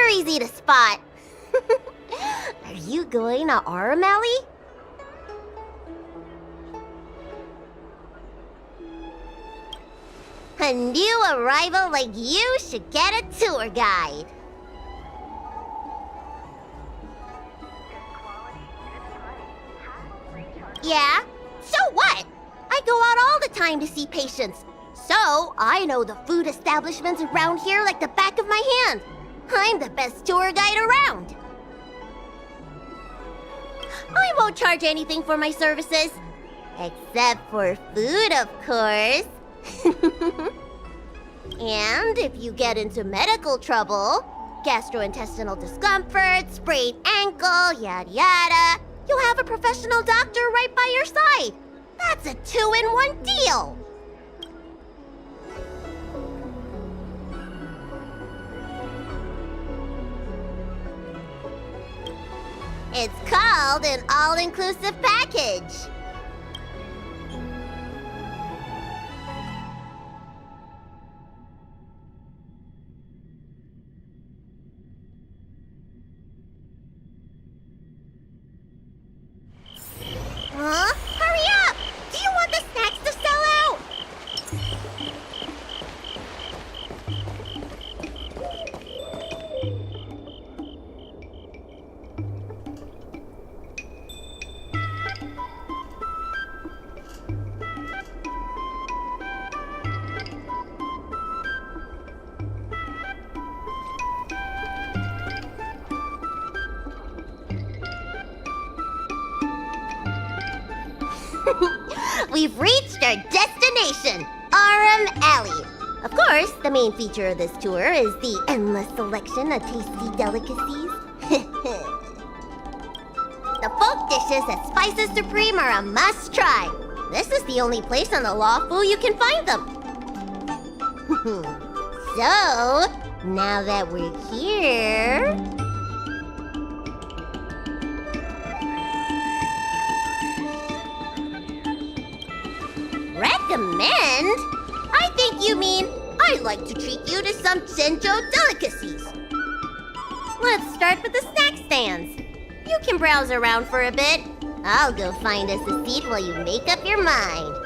easy to spot. Are you going to Aurum Alley? A new arrival like you should get a tour guide. Yeah? So what? I go out all the time to see patients. So, I know the food establishments around here like the back of my hand. I'm the best tour guide around. I won't charge anything for my services. Except for food, of course. And if you get into medical trouble, gastrointestinal discomfort, sprained ankle, yada yada, you'll have a professional doctor right by your side. That's a 2-in-1 deal. It's called an all-inclusive package. Huh? Hurry up! Do you want the snacks to sell out? We've reached our destination, Aurum Alley. Of course, the main feature of this tour is the endless selection of tasty delicacies. The folk dishes at Spices Supreme are a must-try. This is the only place on the Lawful you can find them. So, now that we're here... Recommend? I think you mean I'd like to treat you to some Senjo delicacies. Let's start with the snack stands. You can browse around for a bit. I'll go find us a seat while you make up your mind.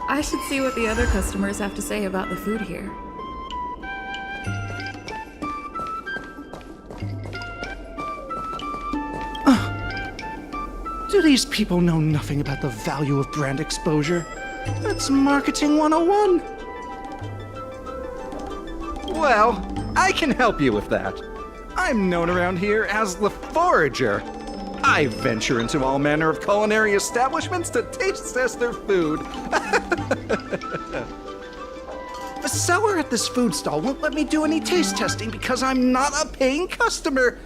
I should see what the other customers have to say about the food here. Do these people know nothing about the value of brand exposure? That's marketing 101. Well, I can help you with that. I'm known around here as the Forager. I venture into all manner of culinary establishments to taste test their food. The seller at this food stall won't let me do any taste testing because I'm not a paying customer.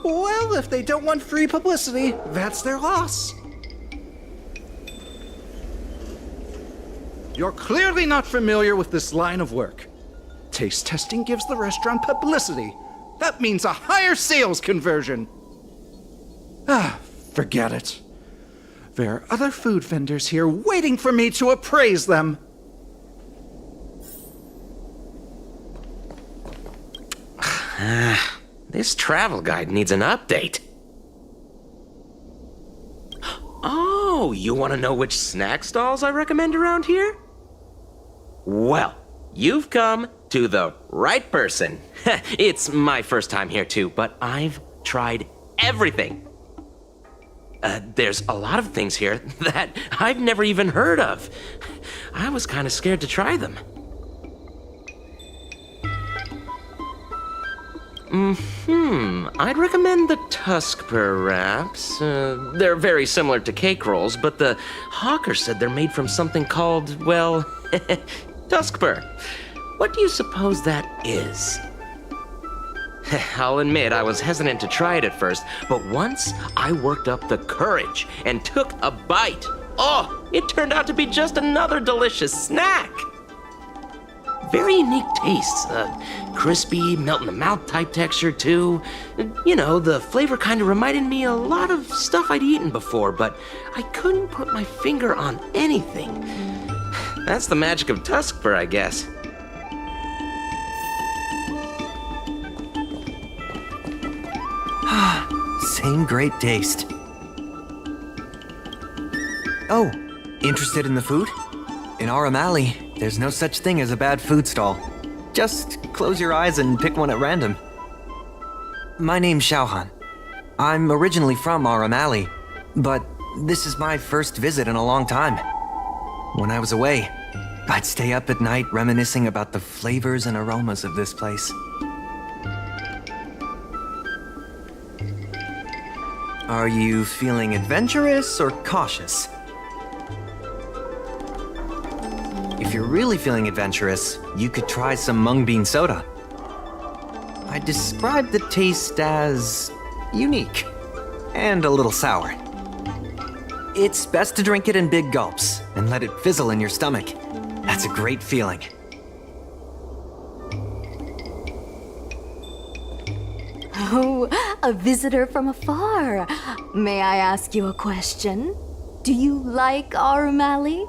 Well, if they don't want free publicity, that's their loss. You're clearly not familiar with this line of work. Taste testing gives the restaurant publicity. That means a higher sales conversion. Forget it. There are other food vendors here waiting for me to appraise them. This travel guide needs an update. Oh, you want to know which snack stalls I recommend around here? Well, you've come to the right person. It's my first time here too, but I've tried everything. There's a lot of things here that I've never even heard of. I was kind of scared to try them. I'd recommend the Tuskper wraps. They're very similar to cake rolls, but the hawker said they're made from something called, well, Tuskper. What do you suppose that is? I'll admit I was hesitant to try it at first, but once I worked up the courage and took a bite, oh, it turned out to be just another delicious snack. Very unique tastes, crispy, melt-in-the-mouth type texture too. You know, the flavor kind of reminded me a lot of stuff I'd eaten before, but I couldn't put my finger on anything. That's the magic of Tuskper, I guess. Same great taste. Oh, interested in the food? In Aurum Alley, there's no such thing as a bad food stall. Just close your eyes and pick one at random. My name's Xiaohan. I'm originally from Aurum Alley, but this is my first visit in a long time. When I was away, I'd stay up at night reminiscing about the flavors and aromas of this place. Are you feeling adventurous or cautious? If you're really feeling adventurous, you could try some mung bean soda. I describe the taste as unique and a little sour. It's best to drink it in big gulps and let it fizzle in your stomach. That's a great feeling. Oh, a visitor from afar. May I ask you a question? Do you like Aurum Alley?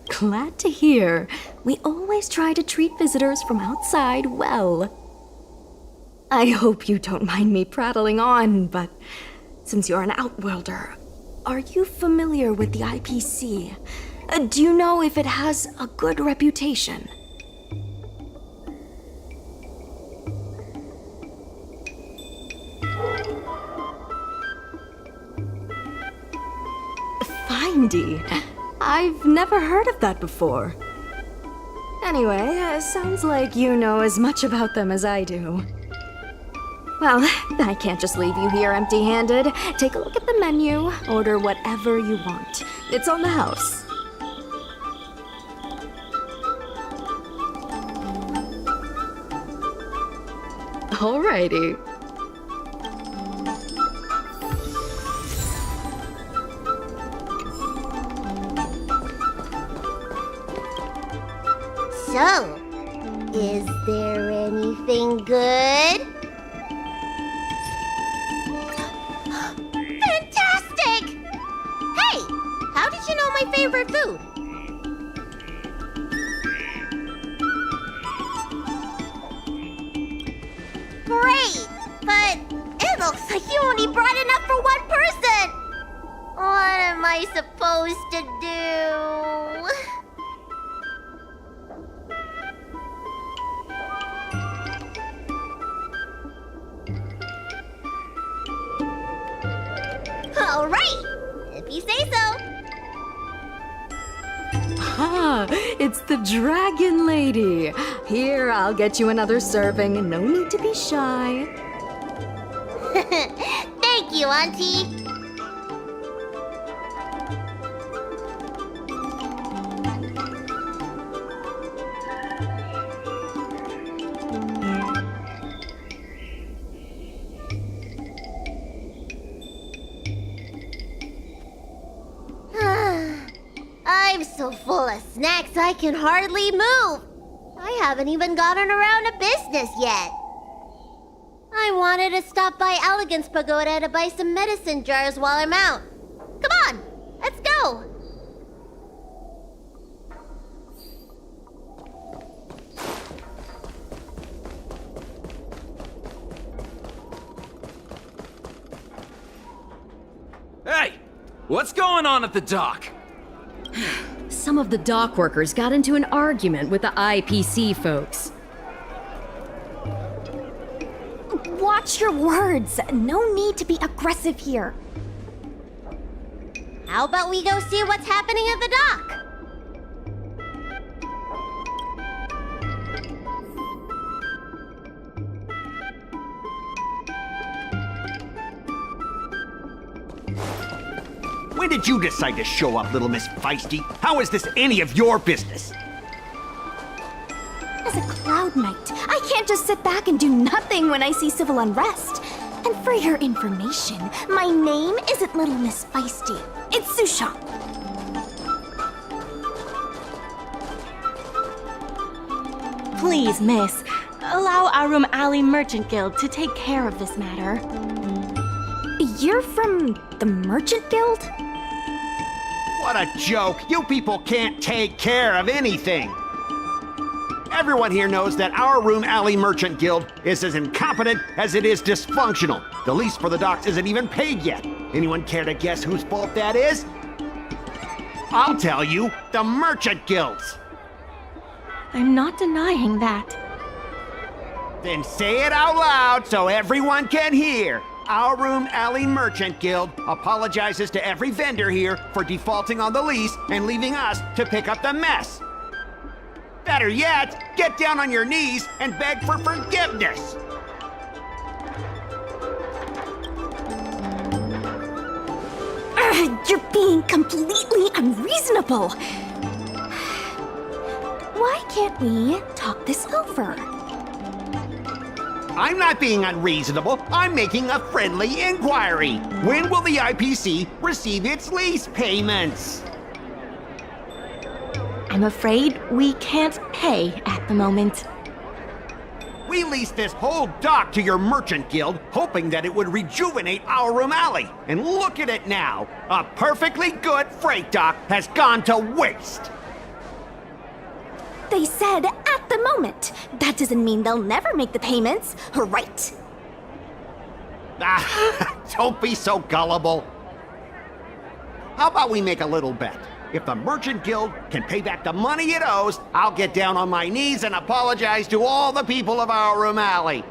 Glad to hear. We always try to treat visitors from outside well. I hope you don't mind me prattling on, but since you're an outworlder, are you familiar with the IPC? Do you know if it has a good reputation? Findy. I've never heard of that before. Anyway, sounds like you know as much about them as I do. Well, I can't just leave you here empty-handed. Take a look at the menu, order whatever you want. It's on the house. Alrighty. So, is there anything good? Fantastic! Hey, how did you know my favorite food? Great, but it looks like you only brought enough for one person. What am I supposed to do? All right, if you say so. Ah, it's the Dragon Lady. Here, I'll get you another serving. No need to be shy. Thank you, Auntie. I'm so full of snacks I can hardly move. I haven't even gotten around to business yet. I wanted to stop by Elegance Pagoda to buy some medicine jars while I'm out. Come on, let's go. Hey! What's going on at the dock? Some of the dock workers got into an argument with the IPC folks. Watch your words. No need to be aggressive here. How about we go see what's happening at the dock? When did you decide to show up, little Miss Feisty? How is this any of your business? As a Cloud Knight, I can't just sit back and do nothing when I see civil unrest. And for your information, my name isn't Little Miss Feisty. It's Susha. Please, miss, allow Aurum Alley Merchant Guild to take care of this matter. You're from the Merchant Guild? What a joke! You people can't take care of anything! Everyone here knows that our Room Alley Merchant Guild is as incompetent as it is dysfunctional. The lease for the docks isn't even paid yet. Anyone care to guess whose fault that is? I'll tell you, the Merchant Guild's. I'm not denying that. Then say it out loud so everyone can hear. Our Room Alley Merchant Guild apologizes to every vendor here for defaulting on the lease and leaving us to pick up the mess. Better yet, get down on your knees and beg for forgiveness. You're being completely unreasonable. Why can't we talk this over? I'm not being unreasonable. I'm making a friendly inquiry. When will the IPC receive its lease payments? I'm afraid we can't pay at the moment. We leased this whole dock to your merchant guild, hoping that it would rejuvenate Aurum Alley. And look at it now. A perfectly good freight dock has gone to waste. They said at the moment. That doesn't mean they'll never make the payments, right? Don't be so gullible. How about we make a little bet? If the Merchant Guild can pay back the money it owes, I'll get down on my knees and apologize to all the people of Aurum Alley.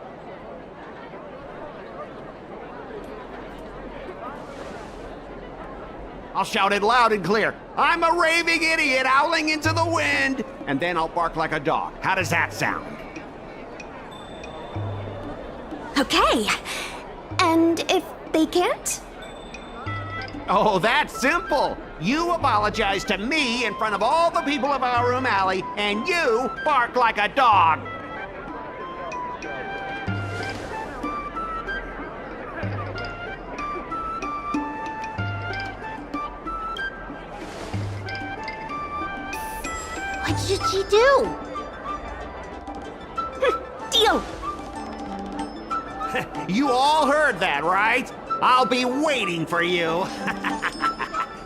I'll shout it loud and clear. I'm a raving idiot howling into the wind. And then I'll bark like a dog. How does that sound? Okay. And if they can't? Oh, that's simple. You apologize to me in front of all the people of Aurum Alley, and you bark like a dog. What should she do? Deal. You all heard that, right? I'll be waiting for you.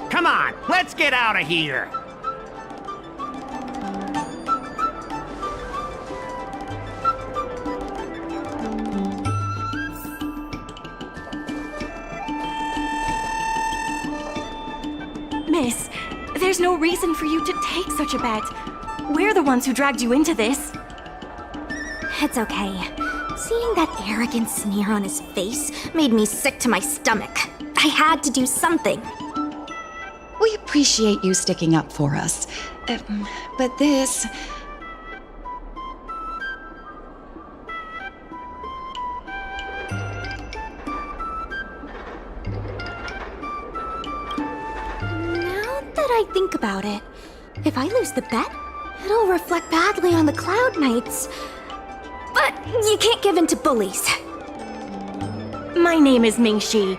Come on, let's get out of here. Miss, there's no reason for you to take such a bet. We're the ones who dragged you into this. It's okay. Seeing that arrogant sneer on his face made me sick to my stomach. I had to do something. We appreciate you sticking up for us. But this... Now that I think about it, if I lose the bet, it'll reflect badly on the Cloud Knights. But you can't give in to bullies. My name is Ming-Shi.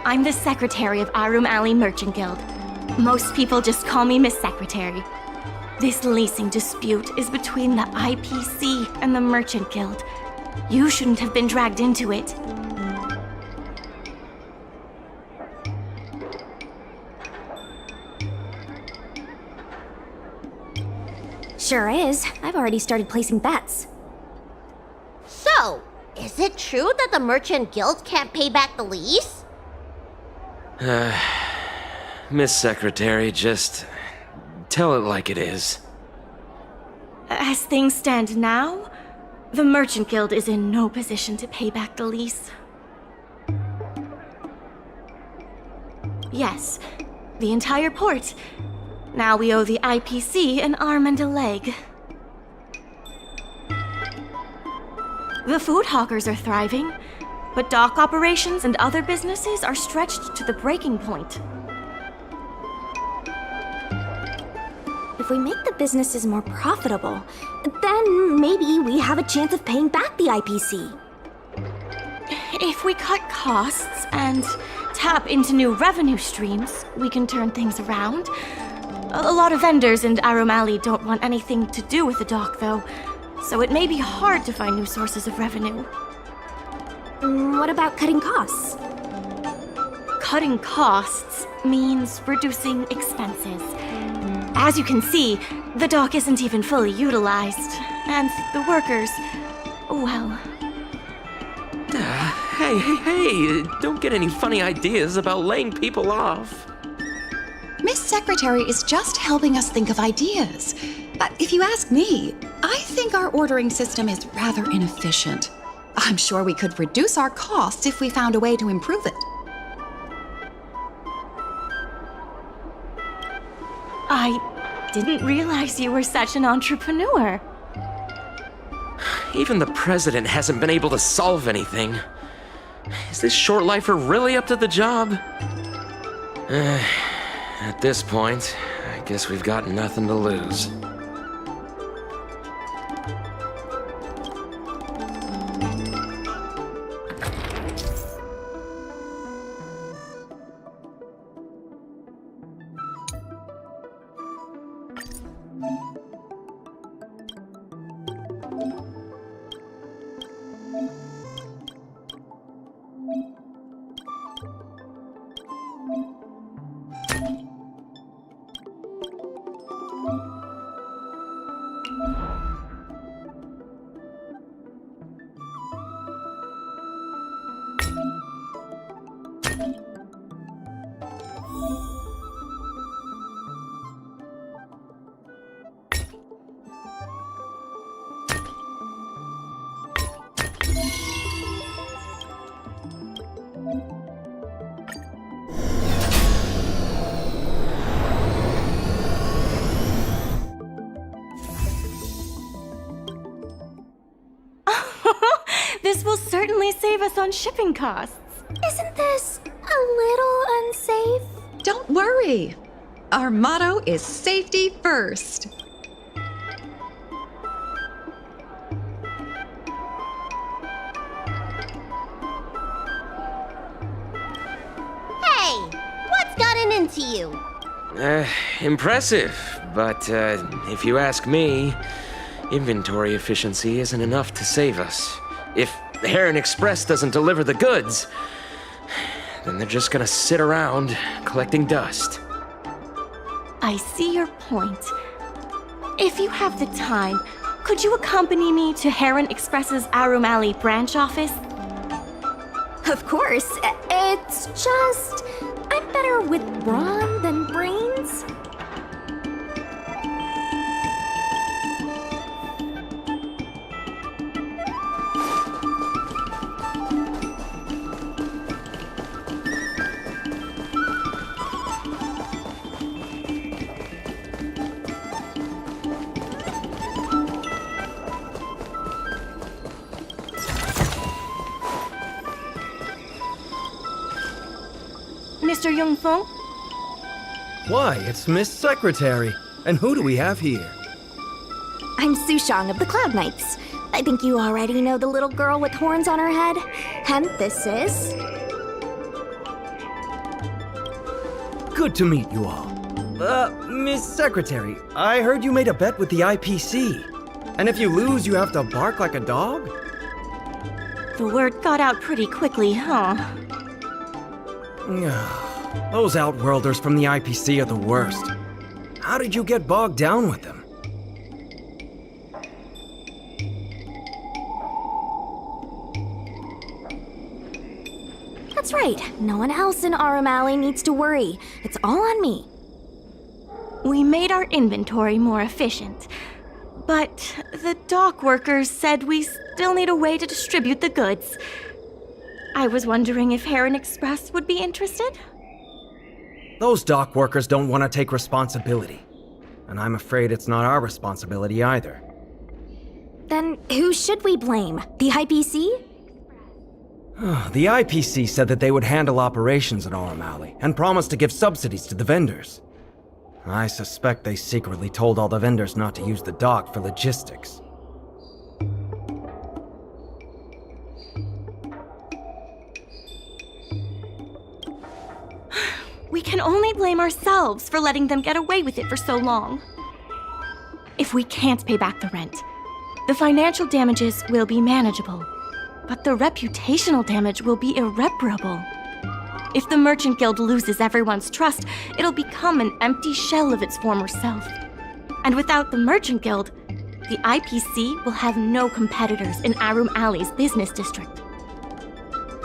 I'm the secretary of Aurum Alley Merchant Guild. Most people just call me Miss Secretary. This leasing dispute is between the IPC and the Merchant Guild. You shouldn't have been dragged into it. Sure is. I've already started placing bets. So, is it true that the Merchant Guild can't pay back the lease? Miss Secretary, just tell it like it is. As things stand now, the Merchant Guild is in no position to pay back the lease. Yes, the entire port. Now we owe the IPC an arm and a leg. The food hawkers are thriving, but dock operations and other businesses are stretched to the breaking point. If we make the businesses more profitable, then maybe we have a chance of paying back the IPC. If we cut costs and tap into new revenue streams, we can turn things around. A lot of vendors in Aurum Alley don't want anything to do with the dock, though, so it may be hard to find new sources of revenue. What about cutting costs? Cutting costs? means reducing expenses. As you can see, the dock isn't even fully utilized, and the workers, well... Hey, don't get any funny ideas about laying people off. Miss Secretary is just helping us think of ideas. But if you ask me, I think our ordering system is rather inefficient. I'm sure we could reduce our costs if we found a way to improve it. I didn't realize you were such an entrepreneur. Even the president hasn't been able to solve anything. Is this short lifer really up to the job? At this point, I guess we've got nothing to lose. This will certainly save us on shipping costs. Isn't this a little unsafe? Don't worry. Our motto is safety first. Hey, what's gotten into you? Impressive, but if you ask me, inventory efficiency isn't enough to save us. If Heron Express doesn't deliver the goods, then they're just gonna sit around collecting dust. I see your point. If you have the time, could you accompany me to Heron Express's Aurum Alley branch office? Of course. It's just... I'm better with brawn than brains. Mr. Jungfeng? Why, it's Miss Secretary. And who do we have here? I'm Sushang of the Cloud Knights. I think you already know the little girl with horns on her head. And this is... Good to meet you all. Miss Secretary, I heard you made a bet with the IPC. And if you lose, you have to bark like a dog? The word got out pretty quickly, huh? Those Outworlders from the IPC are the worst. How did you get bogged down with them? That's right. No one else in Aurum Alley needs to worry. It's all on me. We made our inventory more efficient, but the dock workers said we still need a way to distribute the goods. I was wondering if Heron Express would be interested? Those dock workers don't want to take responsibility. And I'm afraid it's not our responsibility either. Then who should we blame? The IPC? The IPC said that they would handle operations at Aurum Alley and promised to give subsidies to the vendors. I suspect they secretly told all the vendors not to use the dock for logistics. We can only blame ourselves for letting them get away with it for so long. If we can't pay back the rent, the financial damages will be manageable, but the reputational damage will be irreparable. If the Merchant Guild loses everyone's trust, it'll become an empty shell of its former self. And without the Merchant Guild, the IPC will have no competitors in Aurum Alley's business district.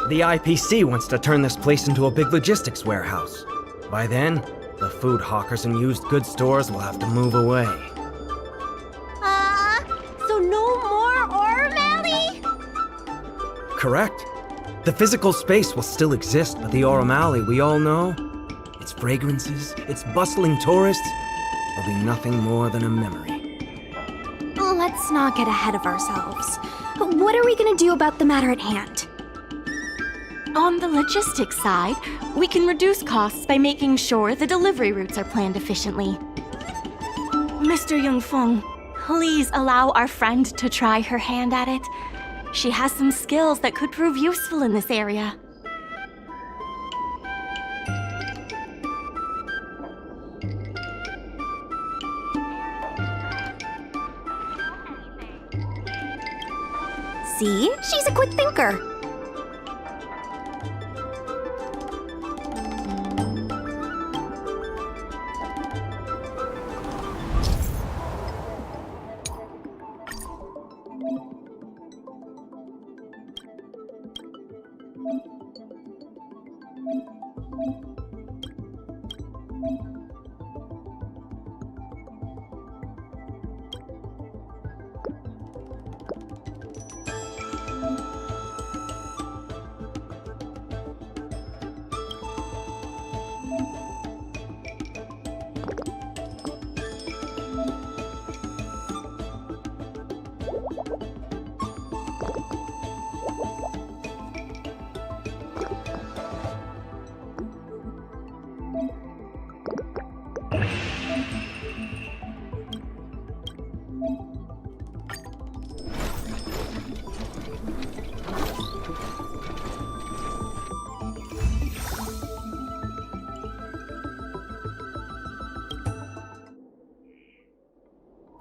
The IPC wants to turn this place into a big logistics warehouse. By then, the food hawkers and used goods stores will have to move away. So no more Aurum Alley? Correct. The physical space will still exist, but the Aurum Alley we all know, its fragrances, its bustling tourists, will be nothing more than a memory. Let's not get ahead of ourselves. What are we gonna do about the matter at hand? On the logistics side, we can reduce costs by making sure the delivery routes are planned efficiently. Mr. Yungfeng, please allow our friend to try her hand at it. She has some skills that could prove useful in this area. See? She's a quick thinker.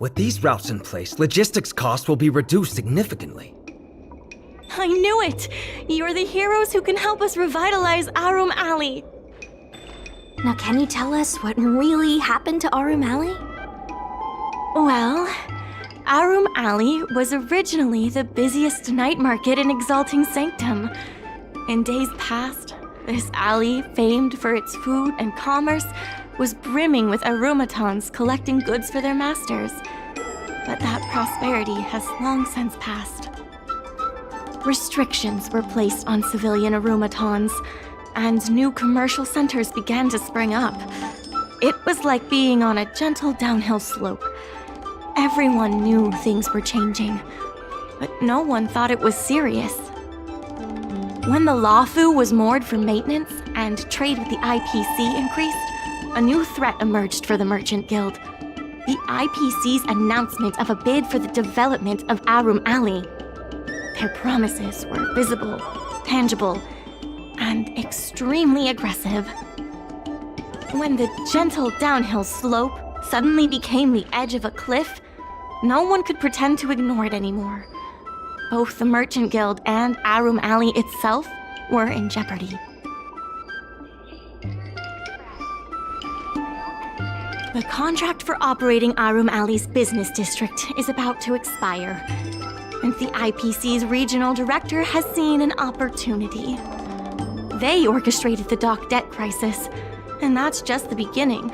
With these routes in place, logistics costs will be reduced significantly. I knew it! You're the heroes who can help us revitalize Aurum Alley. Now, can you tell us what really happened to Aurum Alley? Well, Aurum Alley was originally the busiest night market in Exalting Sanctum. In days past, this alley, famed for its food and commerce, was brimming with Aurumatons collecting goods for their masters. But that prosperity has long since passed. Restrictions were placed on civilian Aurumatons, and new commercial centers began to spring up. It was like being on a gentle downhill slope. Everyone knew things were changing, but no one thought it was serious. When the Lawfu was moored for maintenance and trade with the IPC increased, a new threat emerged for the Merchant Guild. The IPC's announcement of a bid for the development of Aurum Alley. Their promises were visible, tangible, and extremely aggressive. When the gentle downhill slope suddenly became the edge of a cliff, no one could pretend to ignore it anymore. Both the Merchant Guild and Aurum Alley itself were in jeopardy. The contract for operating Aurum Alley's business district is about to expire, and the IPC's regional director has seen an opportunity. They orchestrated the dock debt crisis, and that's just the beginning.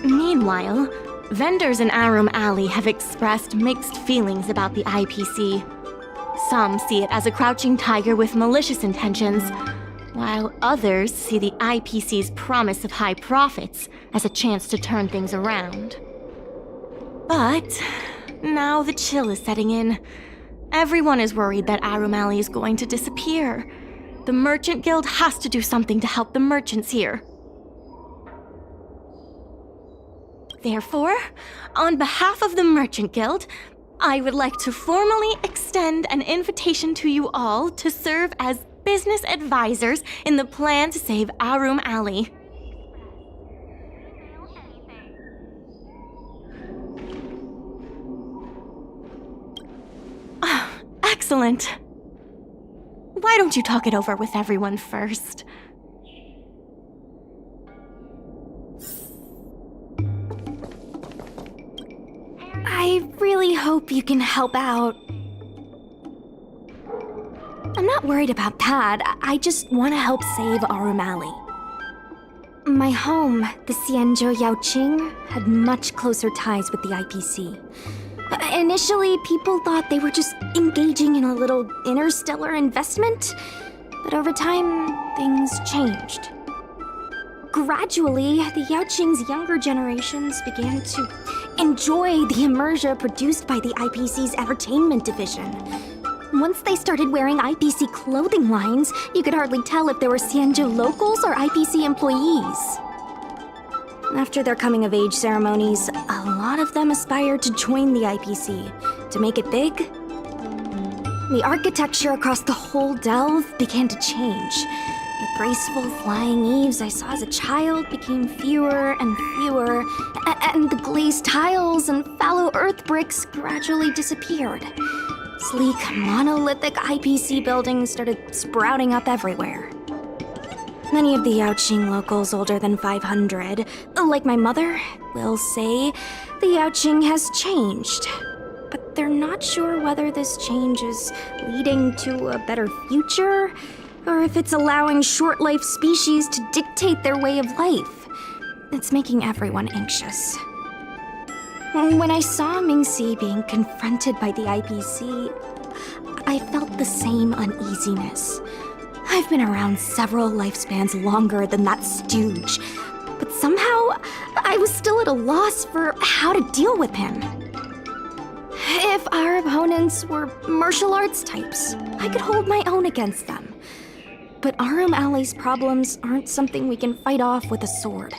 Meanwhile, vendors in Aurum Alley have expressed mixed feelings about the IPC. Some see it as a crouching tiger with malicious intentions, while others see the IPC's promise of high profits as a chance to turn things around. But now the chill is setting in. Everyone is worried that Aurum Alley is going to disappear. The Merchant Guild has to do something to help the merchants here. Therefore, on behalf of the Merchant Guild, I would like to formally extend an invitation to you all to serve as business advisors in the plan to save Aurum Alley. Excellent. Why don't you talk it over with everyone first? I really hope you can help out. I'm not worried about that. I just want to help save Aurum Alley. My home, the Xianzhou Yaoqing, had much closer ties with the IPC. Initially, people thought they were just engaging in a little interstellar investment, but over time, things changed. Gradually, the Yaoqing's younger generations began to enjoy the immersion produced by the IPC's entertainment division. Once they started wearing IPC clothing lines, you could hardly tell if they were Xianzhou locals or IPC employees. After their coming-of-age ceremonies, a lot of them aspired to join the IPC. To make it big, the architecture across the whole delve began to change. The graceful flying eaves I saw as a child became fewer and fewer, and the glazed tiles and fallow earth bricks gradually disappeared. Sleek, monolithic IPC buildings started sprouting up everywhere. Many of the Yaoqing locals older than 500, like my mother, will say the Yaoqing has changed. But they're not sure whether this change is leading to a better future, or if it's allowing short-life species to dictate their way of life. It's making everyone anxious. When I saw Mingxi being confronted by the IPC, I felt the same uneasiness. I've been around several lifespans longer than that stooge, but somehow I was still at a loss for how to deal with him. If our opponents were martial arts types, I could hold my own against them. But Aurum Alley's problems aren't something we can fight off with a sword.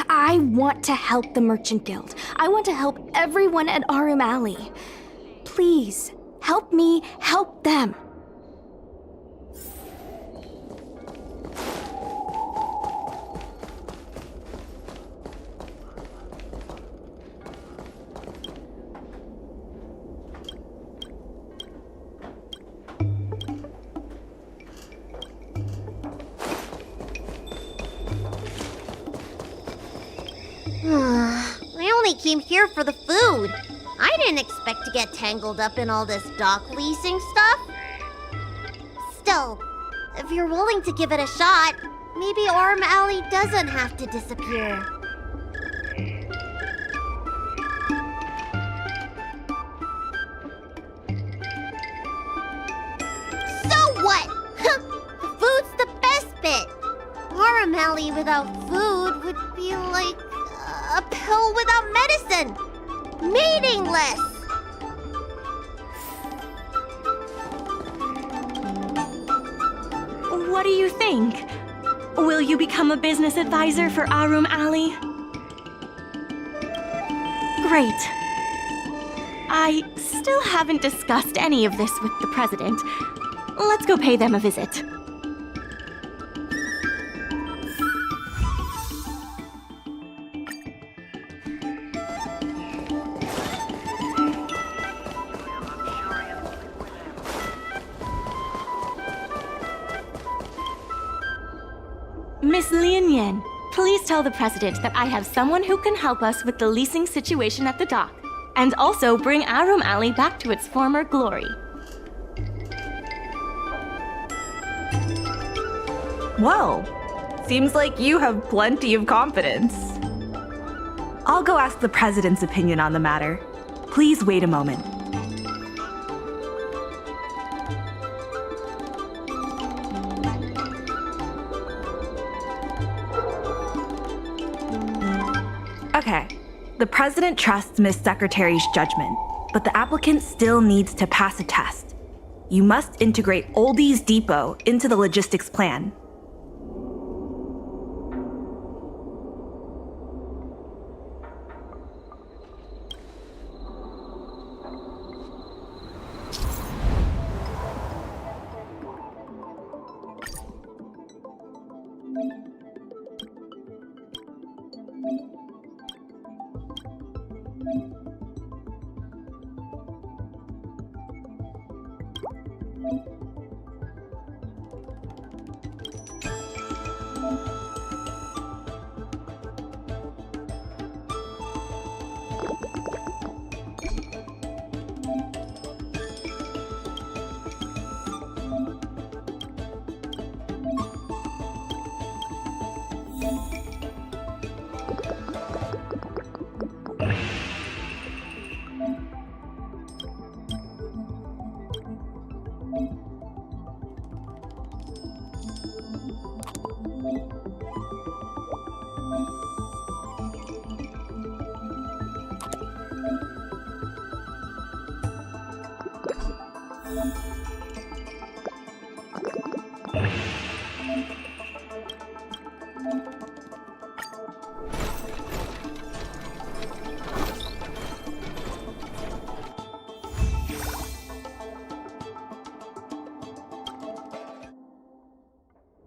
I want to help the Merchant Guild. I want to help everyone at Aurum Alley. Please, help me help them. I only came here for the food. I didn't expect to get tangled up in all this dock leasing stuff. Still, if you're willing to give it a shot, maybe Aurum Alley doesn't have to disappear. So what? The food's the best bit. Aurum Alley without food would be like a pill without medicine. Meaningless. What do you think? Will you become a business advisor for Aurum Alley? Great. I still haven't discussed any of this with the president. Let's go pay them a visit. Miss Lian, please tell the president that I have someone who can help us with the leasing situation at the dock, and also bring Aurum Alley back to its former glory. Well, seems like you have plenty of confidence. I'll go ask the president's opinion on the matter. Please wait a moment. Okay, the president trusts Miss Secretary's judgment, but the applicant still needs to pass a test. You must integrate Oldie's Depot into the logistics plan.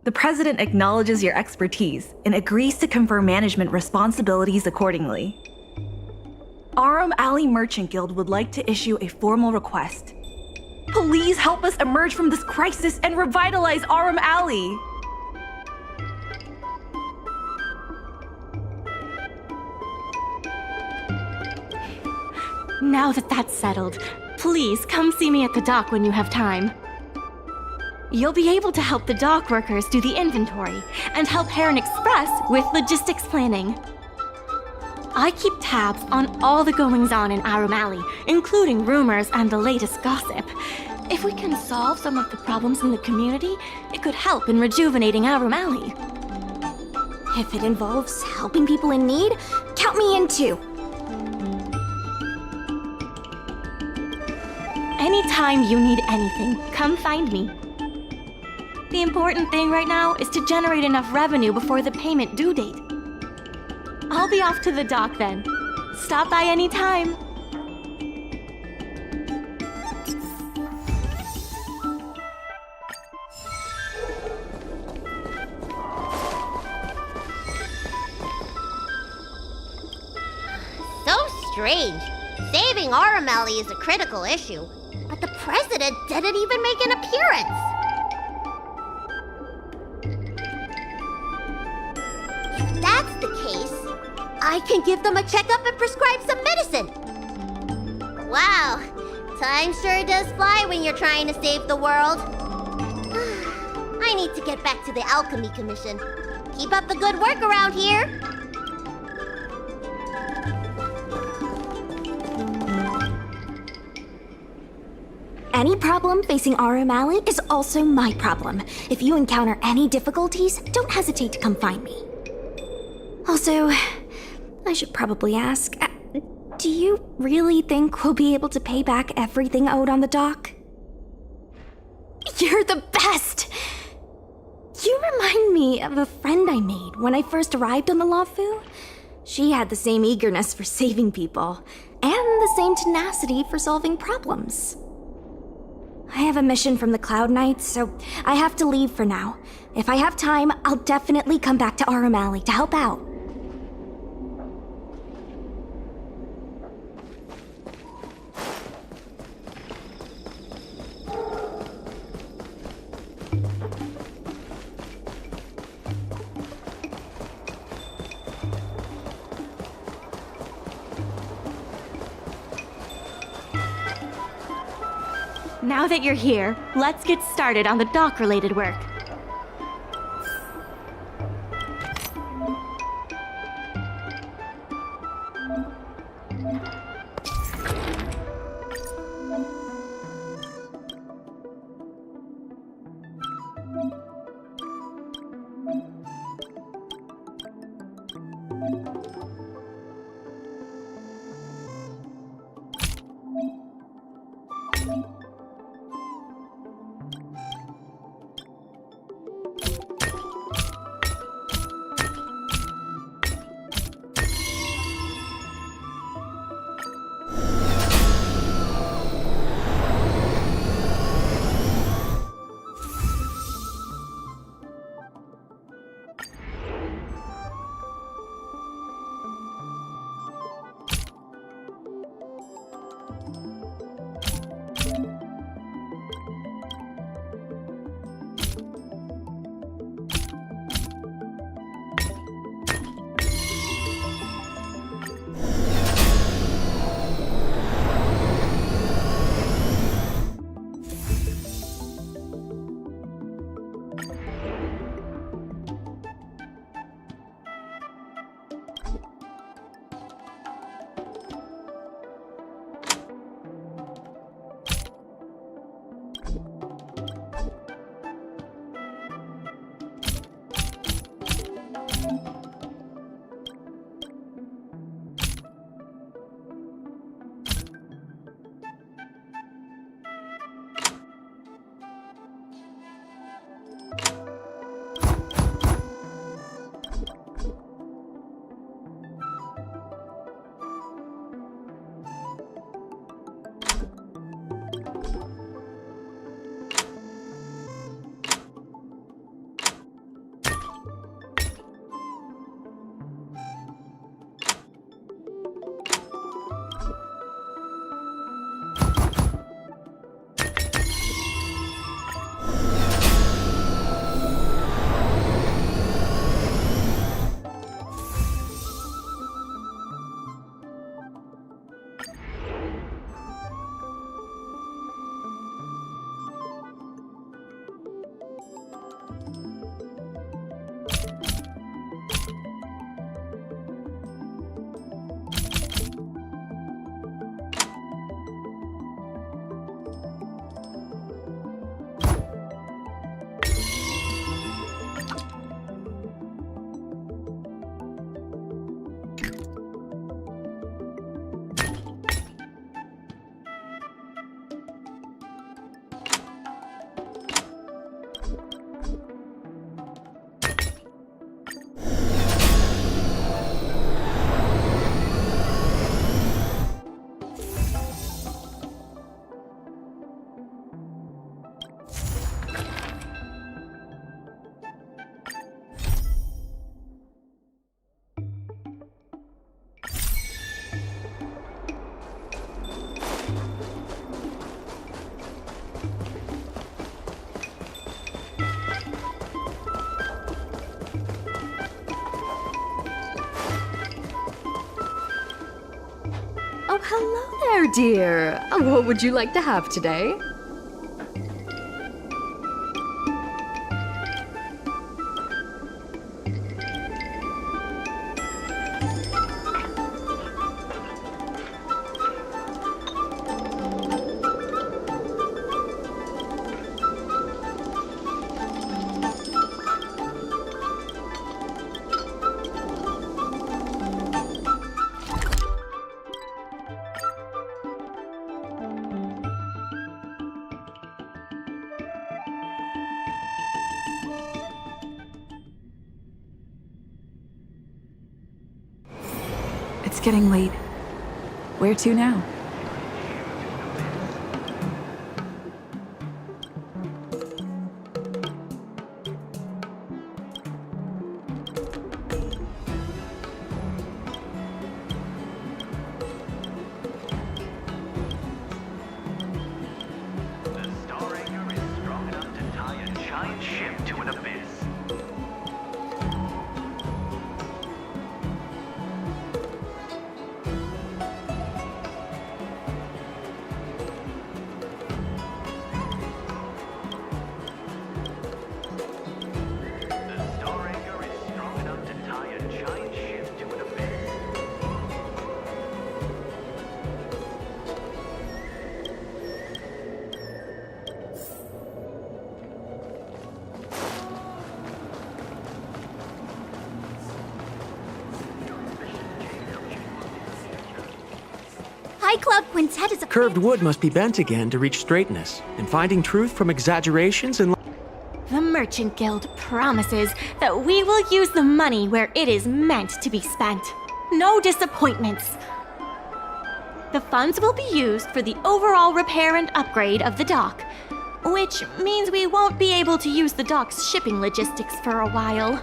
The President acknowledges your expertise and agrees to confer management responsibilities accordingly. Aurum Alley Merchant Guild would like to issue a formal request. Please help us emerge from this crisis and revitalize Aurum Alley! Now that that's settled, please come see me at the dock when you have time. You'll be able to help the dock workers do the inventory and help Heron Express with logistics planning. I keep tabs on all the goings-on in Aurum Alley, including rumors and the latest gossip. If we can solve some of the problems in the community, it could help in rejuvenating Aurum Alley. If it involves helping people in need, count me in too. Anytime you need anything, come find me. The important thing right now is to generate enough revenue before the payment due date. I'll be off to the dock then. Stop by anytime. So strange. Saving Aurum Alley is a critical issue, but the president didn't even make an appearance. If that's the case, I can give them a checkup and prescribe some medicine. Wow, time sure does fly when you're trying to save the world. I need to get back to the Alchemy Commission. Keep up the good work around here. Any problem facing Aurum Alley is also my problem. If you encounter any difficulties, don't hesitate to come find me. Also, I should probably ask, do you really think we'll be able to pay back everything owed on the dock? You're the best! You remind me of a friend I made when I first arrived on the Lafu. She had the same eagerness for saving people, and the same tenacity for solving problems. I have a mission from the Cloud Knights, so I have to leave for now. If I have time, I'll definitely come back to Aurum Alley to help out. Now that you're here, let's get started on the dock-related work. there, dear. What would you like to have today? It's getting late. Where to now? The Star Anchor is strong enough to tie a giant ship to an abyss. The Star Anchor is strong enough to tie a giant ship to an abyss. Hi, Club Quintet is a Curved wood must be bent again to reach straightness, and finding truth from exaggerations and The Merchant Guild promises that we will use the money where it is meant to be spent. No disappointments. The funds will be used for the overall repair and upgrade of the dock, which means we won't be able to use the dock's shipping logistics for a while.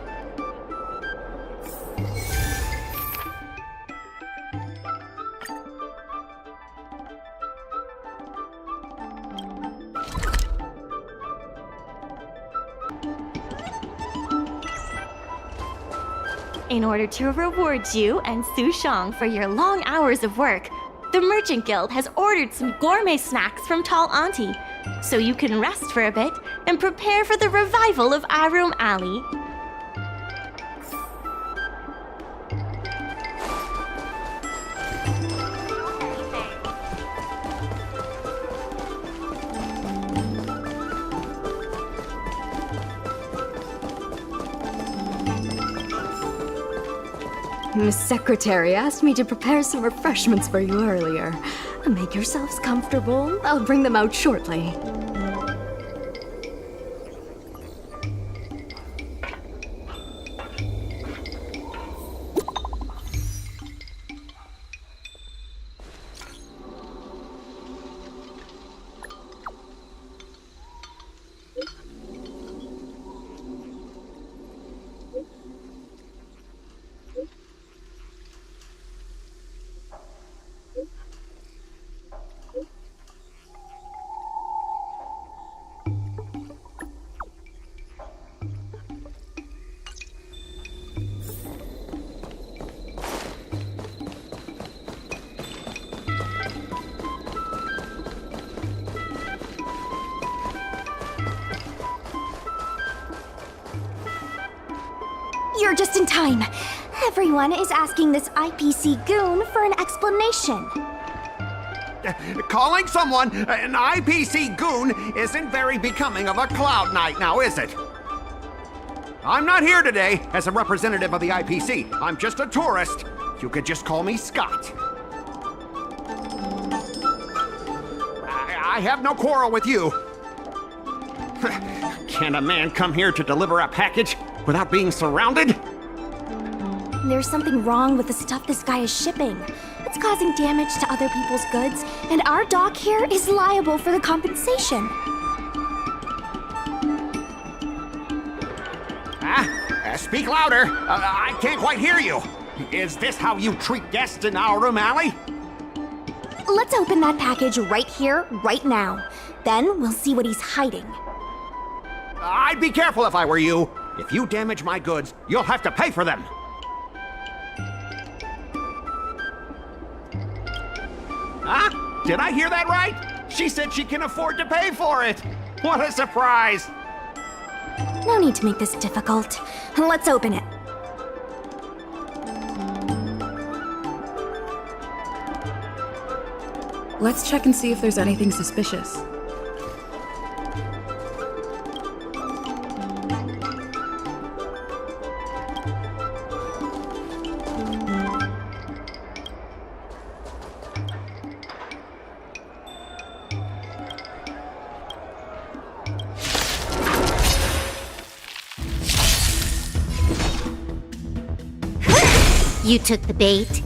In order to reward you and Su Shang for your long hours of work, the Merchant Guild has ordered some gourmet snacks from Tall Auntie, so you can rest for a bit and prepare for the revival of Aurum Alley. Miss Secretary asked me to prepare some refreshments for you earlier. Make yourselves comfortable. I'll bring them out shortly. You're just in time. Everyone is asking this IPC goon for an explanation. Calling someone an IPC goon isn't very becoming of a Cloud Knight now, is it? I'm not here today as a representative of the IPC. I'm just a tourist. You could just call me Scott. I have no quarrel with you. Can a man come here to deliver a package without being surrounded? There's something wrong with the stuff this guy is shipping. It's causing damage to other people's goods, and our dock here is liable for the compensation. Speak louder. I can't quite hear you. Is this how you treat guests in Aurum Alley? Let's open that package right here, right now. Then we'll see what he's hiding. I'd be careful if I were you. If you damage my goods, you'll have to pay for them. Huh? Did I hear that right? She said she can afford to pay for it. What a surprise! No need to make this difficult. Let's open it. Let's check and see if there's anything suspicious. You took the bait.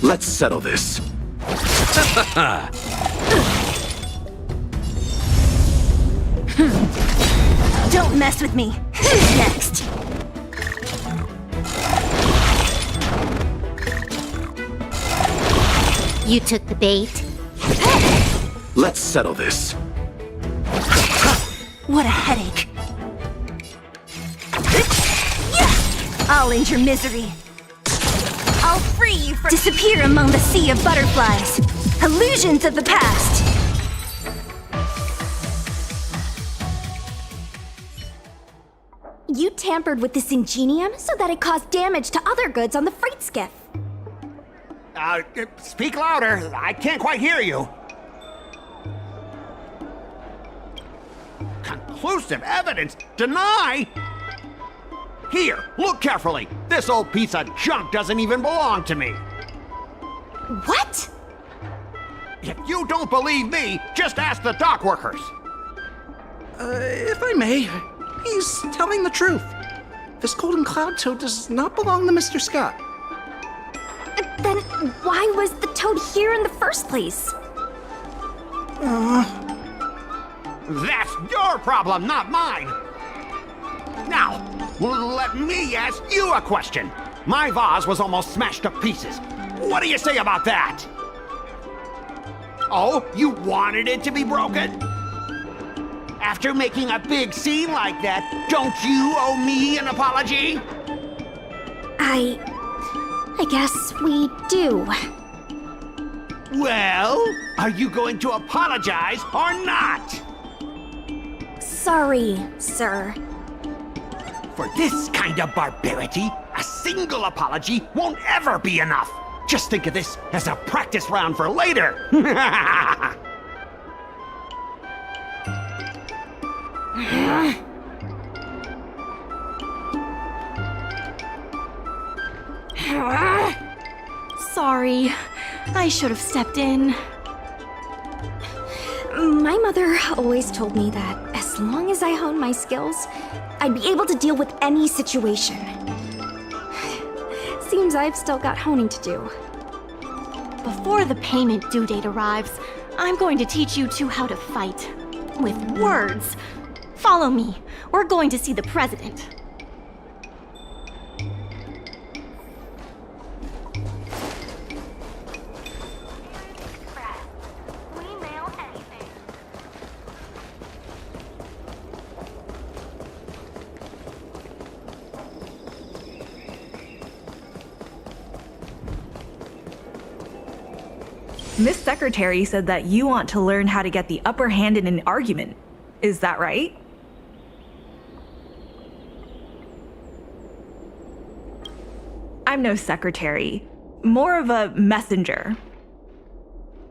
Let's settle this. Don't mess with me. Who's next? You took the bait. Let's settle this. What a headache. I'll end your misery. I'll free you from— Disappear among the sea of butterflies. Illusions of the past. You tampered with this ingenium so that it caused damage to other goods on the freight skiff. Speak louder. I can't quite hear you. Conclusive evidence? Deny? Here, look carefully. This old piece of junk doesn't even belong to me. What? If you don't believe me, just ask the dock workers. If I may, he's telling the truth. This golden cloud toad does not belong to Mr. Scott. Then why was the toad here in the first place? That's your problem, not mine. Now, let me ask you a question. My vase was almost smashed to pieces. What do you say about that? Oh, you wanted it to be broken? After making a big scene like that, don't you owe me an apology? I guess we do. Well, are you going to apologize or not? Sorry, sir. For this kind of barbarity, a single apology won't ever be enough. Just think of this as a practice round for later. Sorry. I should have stepped in. My mother always told me that as long as I honed my skills, I'd be able to deal with any situation. Seems I've still got honing to do. Before the payment due date arrives, I'm going to teach you two how to fight. With words. Follow me. We're going to see the president. Miss Secretary said that you want to learn how to get the upper hand in an argument. Is that right? I'm no secretary, more of a messenger.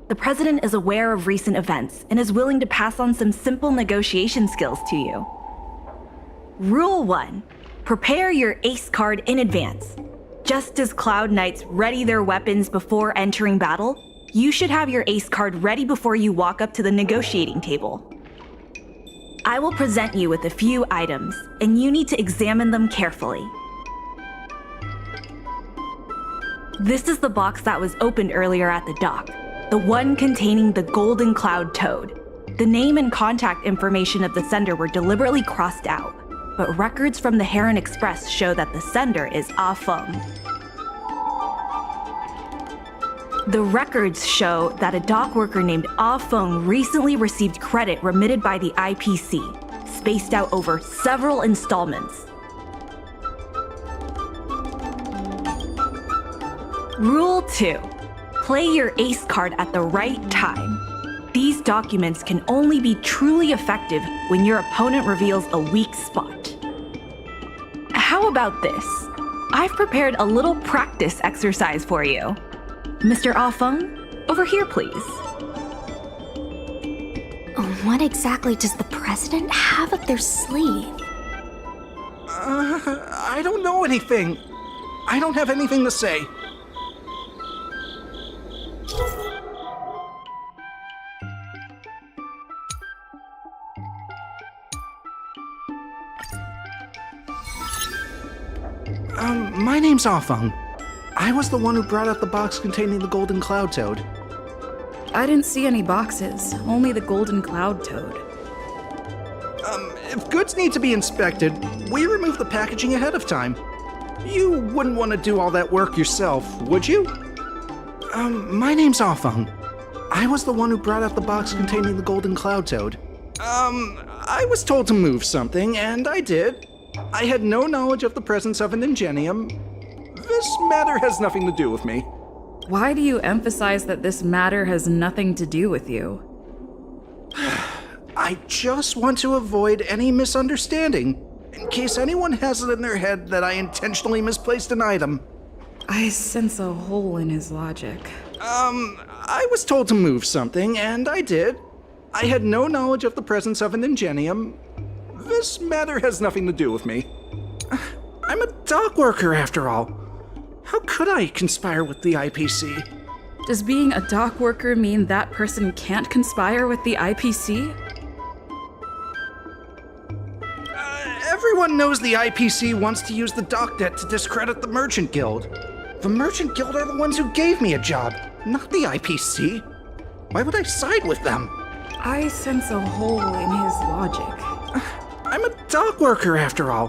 The president is aware of recent events and is willing to pass on some simple negotiation skills to you. Rule 1. Prepare your ace card in advance. Just as Cloud Knights ready their weapons before entering battle, you should have your ace card ready before you walk up to the negotiating table. I will present you with a few items, and you need to examine them carefully. This is the box that was opened earlier at the dock, the one containing the Golden Cloud Toad. The name and contact information of the sender were deliberately crossed out, but records from the Heron Express show that the sender is Aurum. The records show that a dock worker named Aurum recently received credit remitted by the IPC, spaced out over several installments. Rule 2. Play your ace card at the right time. These documents can only be truly effective when your opponent reveals a weak spot. How about this? I've prepared a little practice exercise for you. Mr. Afeng, over here, please. What exactly does the president have up their sleeve? I don't know anything. I don't have anything to say. My name's Afeng. I was the one who brought out the box containing the golden cloud toad. I didn't see any boxes, only the golden cloud toad. If goods need to be inspected, we remove the packaging ahead of time. You wouldn't want to do all that work yourself, would you? My name's Afeng. I was the one who brought out the box containing the golden cloud toad. I was told to move something, and I did. I had no knowledge of the presence of an ingenium. This matter has nothing to do with me. Why do you emphasize that this matter has nothing to do with you? I just want to avoid any misunderstanding, in case anyone has it in their head that I intentionally misplaced an item. I sense a hole in his logic. I was told to move something, and I did. I had no knowledge of the presence of an ingenium. This matter has nothing to do with me. I'm a dock worker, after all. How could I conspire with the IPC? Does being a dock worker mean that person can't conspire with the IPC? Everyone knows the IPC wants to use the dock debt to discredit the Merchant Guild. The Merchant Guild are the ones who gave me a job, not the IPC. Why would I side with them? I sense a hole in his logic. I'm a dock worker, after all.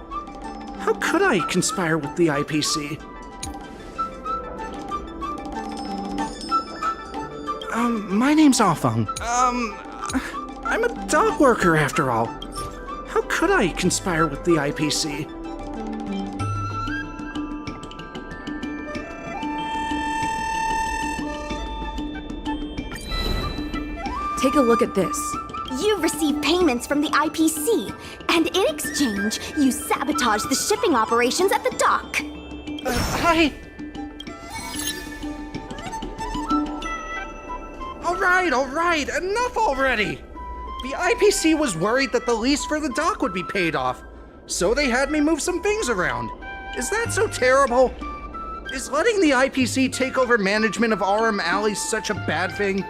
How could I conspire with the IPC? My name's Afeng. I'm a dock worker, after all. How could I conspire with the IPC? Take a look at this. You've received payments from the IPC, and in exchange, you sabotage the shipping operations at the dock. All right, enough already! The IPC was worried that the lease for the dock would be paid off, so they had me move some things around. Is that so terrible? Is letting the IPC take over management of Aurum Alley such a bad thing?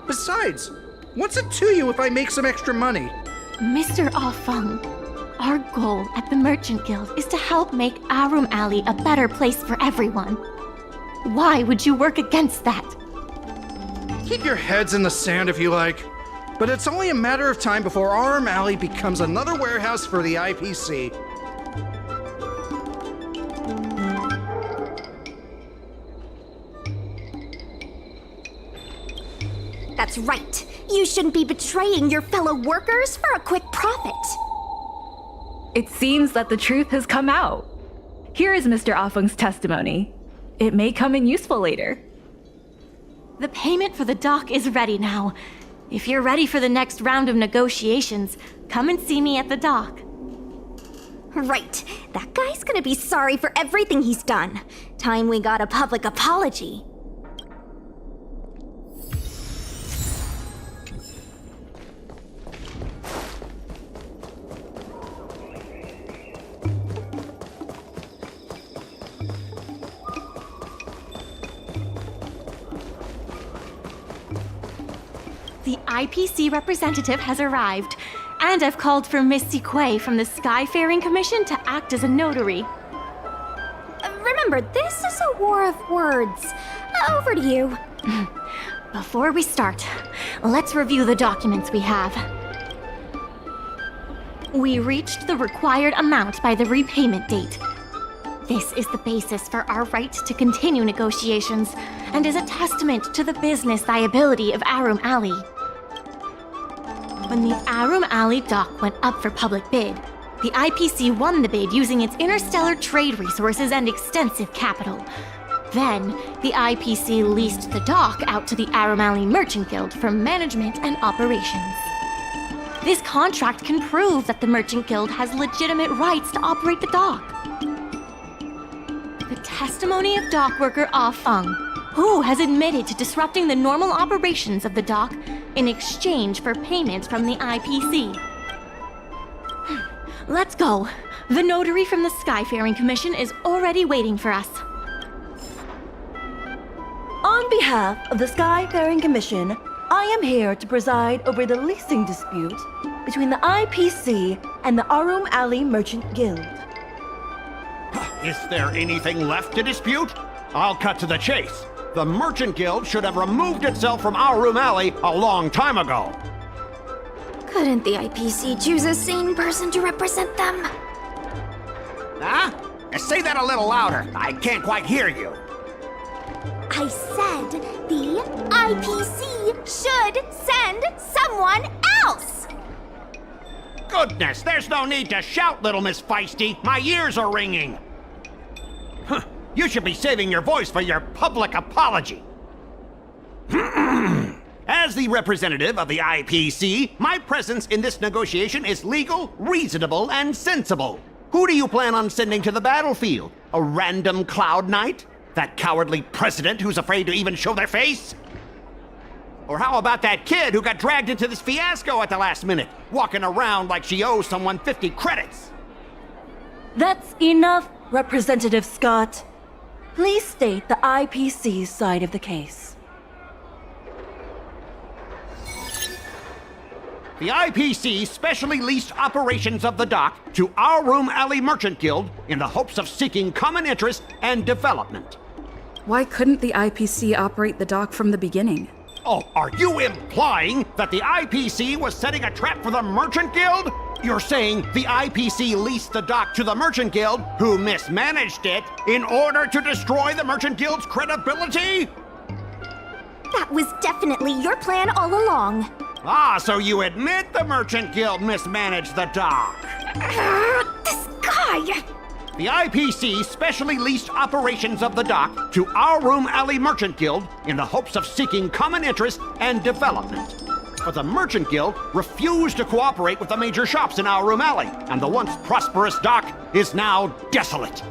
Besides, what's it to you if I make some extra money? Mr. Afeng, our goal at the Merchant Guild is to help make Aurum Alley a better place for everyone. Why would you work against that? Keep your heads in the sand if you like, but it's only a matter of time before Aurum Alley becomes another warehouse for the IPC. That's right. You shouldn't be betraying your fellow workers for a quick profit. It seems that the truth has come out. Here is Mr. Afeng's testimony. It may come in useful later. The payment for the dock is ready now. If you're ready for the next round of negotiations, come and see me at the dock. Right. That guy's gonna be sorry for everything he's done. Time we got a public apology. The IPC representative has arrived, and I've called for Miss Siquei from the Skyfaring Commission to act as a notary. Remember, this is a war of words. Over to you. Before we start, let's review the documents we have. We reached the required amount by the repayment date. This is the basis for our right to continue negotiations and is a testament to the business viability of Aurum Alley. When the Aurum Alley dock went up for public bid, the IPC won the bid using its interstellar trade resources and extensive capital. Then, the IPC leased the dock out to the Aurum Alley Merchant Guild for management and operations. This contract can prove that the Merchant Guild has legitimate rights to operate the dock. The testimony of dock worker Ah Feng, who has admitted to disrupting the normal operations of the dock in exchange for payments from the IPC. Let's go. The notary from the Skyfaring Commission is already waiting for us. On behalf of the Skyfaring Commission, I am here to preside over the leasing dispute between the IPC and the Aurum Alley Merchant Guild. Is there anything left to dispute? I'll cut to the chase. The Merchant Guild should have removed itself from Aurum Alley a long time ago. Couldn't the IPC choose a sane person to represent them? Huh? Say that a little louder. I can't quite hear you. I said the IPC should send someone else! Goodness, there's no need to shout, little Miss Feisty. My ears are ringing. Huh. You should be saving your voice for your public apology. As the representative of the IPC, my presence in this negotiation is legal, reasonable, and sensible. Who do you plan on sending to the battlefield? A random Cloud Knight? That cowardly president who's afraid to even show their face? Or how about that kid who got dragged into this fiasco at the last minute, walking around like she owes someone 50 credits? That's enough, Representative Scott. Please state the IPC's side of the case. The IPC specially leased operations of the dock to Aurum Alley Merchant Guild in the hopes of seeking common interest and development. Why couldn't the IPC operate the dock from the beginning? Oh, are you implying that the IPC was setting a trap for the Merchant Guild? You're saying the IPC leased the dock to the Merchant Guild, who mismanaged it, in order to destroy the Merchant Guild's credibility? That was definitely your plan all along. Ah, so you admit the Merchant Guild mismanaged the dock. This guy! The IPC specially leased operations of the dock to Aurum Alley Merchant Guild in the hopes of seeking common interest and development. But the Merchant Guild refused to cooperate with the major shops in Aurum Alley, and the once prosperous dock is now desolate.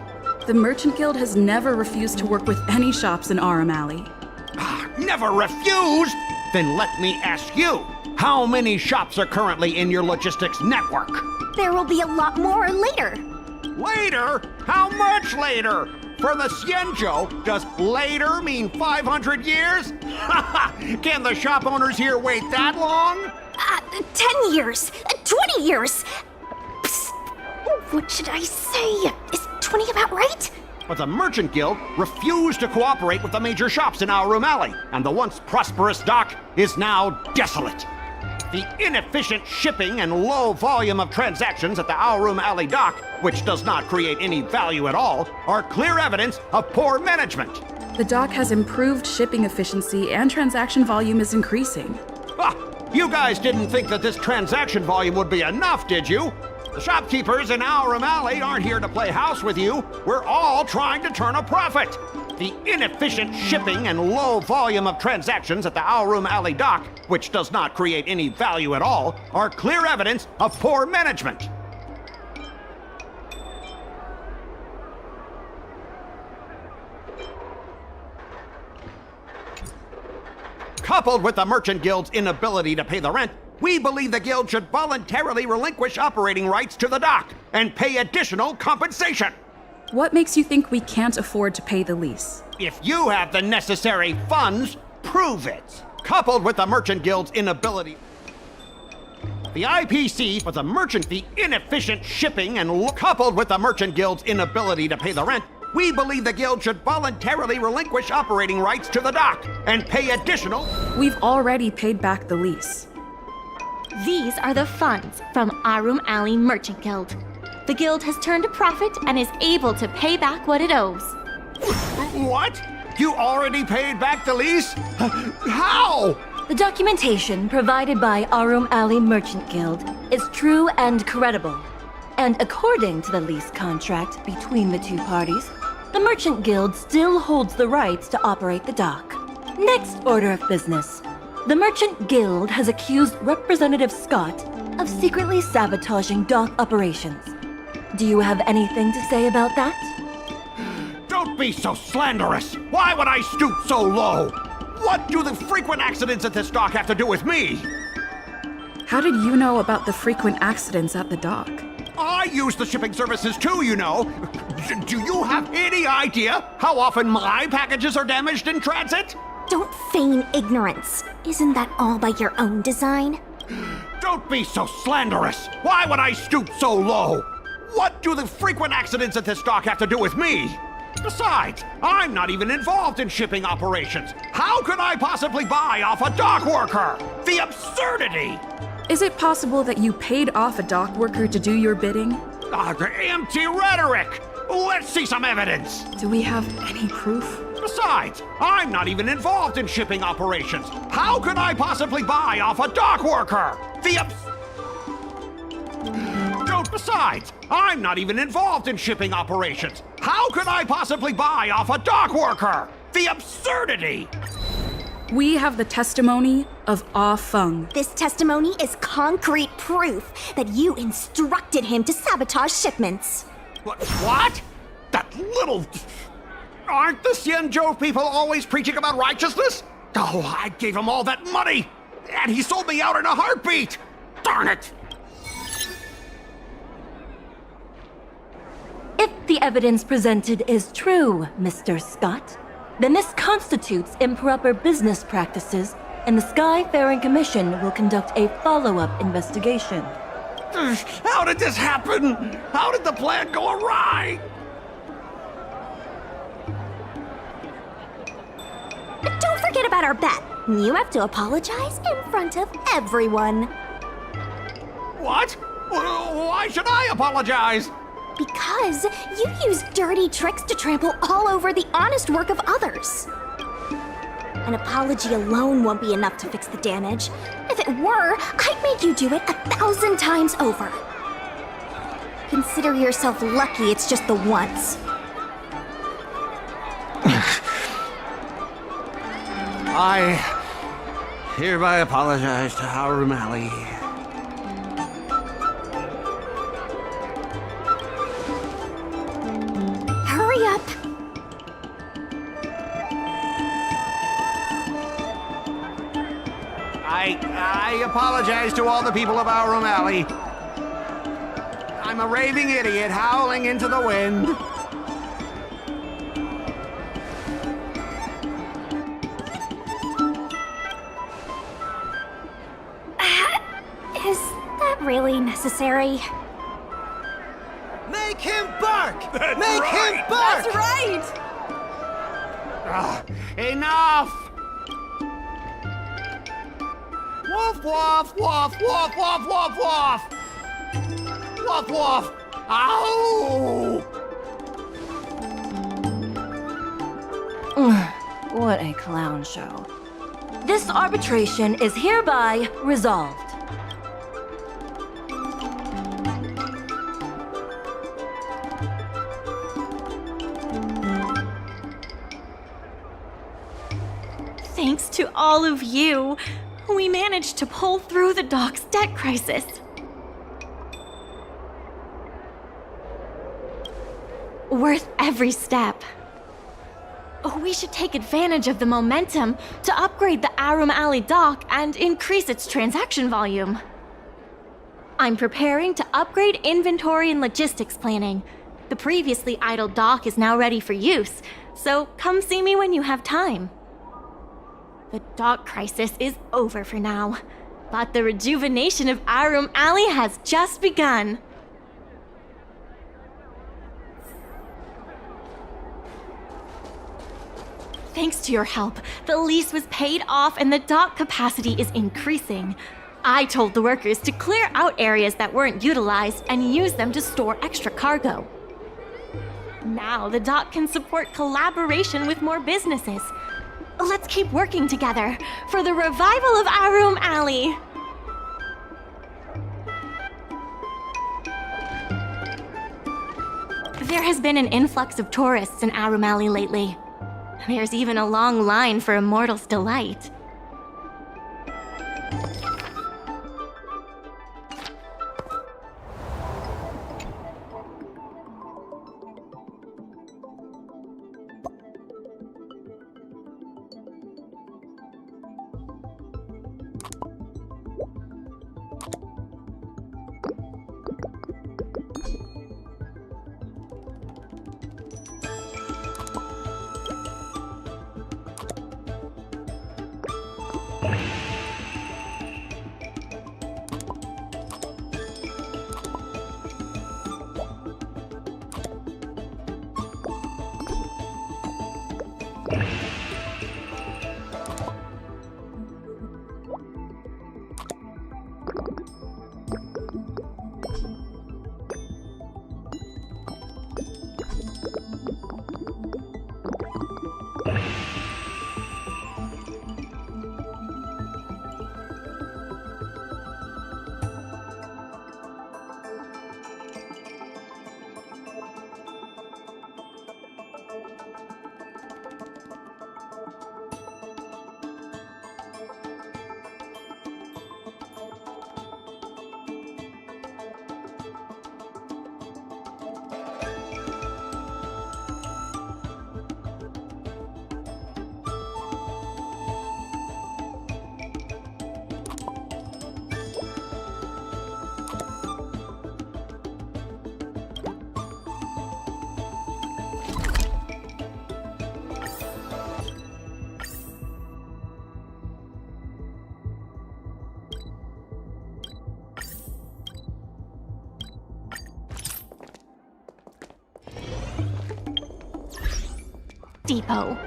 The Merchant Guild has never refused to work with any shops in Aurum Alley. Never refused? Then let me ask you, how many shops are currently in your logistics network? There will be a lot more later. Later? How much later? For the Xianzhou, does later mean 500 years? Can the shop owners here wait that long? 10 years, 20 years. Psst. What should I say? Is 20 about right? But the Merchant Guild refused to cooperate with the major shops in Aurum Alley, and the once prosperous dock is now desolate. The inefficient shipping and low volume of transactions at the Aurum Alley dock, which does not create any value at all, are clear evidence of poor management. The dock has improved shipping efficiency and transaction volume is increasing. You guys didn't think that this transaction volume would be enough, did you? The shopkeepers in Aurum Alley aren't here to play house with you. We're all trying to turn a profit. The inefficient shipping and low volume of transactions at the Aurum Alley dock, which does not create any value at all, are clear evidence of poor management. Coupled with the Merchant Guild's inability to pay the rent, we believe the Guild should voluntarily relinquish operating rights to the dock and pay additional compensation. What makes you think we can't afford to pay the lease? If you have the necessary funds, prove it. Coupled with the Merchant Guild's inability... The IPC, but the inefficient shipping and coupled with the Merchant Guild's inability to pay the rent, we believe the Guild should voluntarily relinquish operating rights to the dock and pay additional... We've already paid back the lease. These are the funds from Aurum Alley Merchant Guild. The guild has turned a profit and is able to pay back what it owes. What? You already paid back the lease? How? The documentation provided by Aurum Alley Merchant Guild is true and credible. And according to the lease contract between the two parties, the Merchant Guild still holds the rights to operate the dock. Next order of business. The Merchant Guild has accused Representative Scott of secretly sabotaging dock operations. Do you have anything to say about that? Don't be so slanderous! Why would I stoop so low? What do the frequent accidents at this dock have to do with me? How did you know about the frequent accidents at the dock? I use the shipping services too, you know. Do you have any idea how often my packages are damaged in transit? Don't feign ignorance. Isn't that all by your own design? Don't be so slanderous! Why would I stoop so low? What do the frequent accidents at this dock have to do with me? Besides, I'm not even involved in shipping operations. How could I possibly buy off a dock worker? The absurdity! Is it possible that you paid off a dock worker to do your bidding? Empty rhetoric! Let's see some evidence! Do we have any proof? Besides, I'm not even involved in shipping operations. How could I possibly buy off a dock worker? Besides, I'm not even involved in shipping operations. How could I possibly buy off a dock worker? The absurdity! We have the testimony of Ah Feng. This testimony is concrete proof that you instructed him to sabotage shipments. What? That little... Aren't the Xianzhou people always preaching about righteousness? Oh, I gave him all that money! And he sold me out in a heartbeat! Darn it! If the evidence presented is true, Mr. Scott, then this constitutes improper business practices, and the Skyfaring Commission will conduct a follow-up investigation. How did this happen? How did the plan go awry? Don't forget about our bet. You have to apologize in front of everyone. What? Why should I apologize? Because you use dirty tricks to trample all over the honest work of others. An apology alone won't be enough to fix the damage. If it were, I'd make you do it 1,000 times over. Consider yourself lucky it's just the once. I hereby apologize to Aurum Alley. Hurry up. I apologize to all the people of Aurum Alley. I'm a raving idiot howling into the wind. Is that really necessary? Make him bark! That's Make right. him bark! That's right! Enough! Woof, woof, woof, woof, woof, woof, woof! Woof, woof! Ow! What a clown show. This arbitration is hereby resolved. Thanks to all of you, we managed to pull through the dock's debt crisis. Worth every step. We should take advantage of the momentum to upgrade the Aurum Alley dock and increase its transaction volume. I'm preparing to upgrade inventory and logistics planning. The previously idle dock is now ready for use, so come see me when you have time. The dock crisis is over for now, but the rejuvenation of Aurum Alley has just begun. Thanks to your help, the lease was paid off and the dock capacity is increasing. I told the workers to clear out areas that weren't utilized and use them to store extra cargo. Now the dock can support collaboration with more businesses. Let's keep working together for the revival of Aurum Alley. There has been an influx of tourists in Aurum Alley lately. There's even a long line for Immortal's Delight. Depot.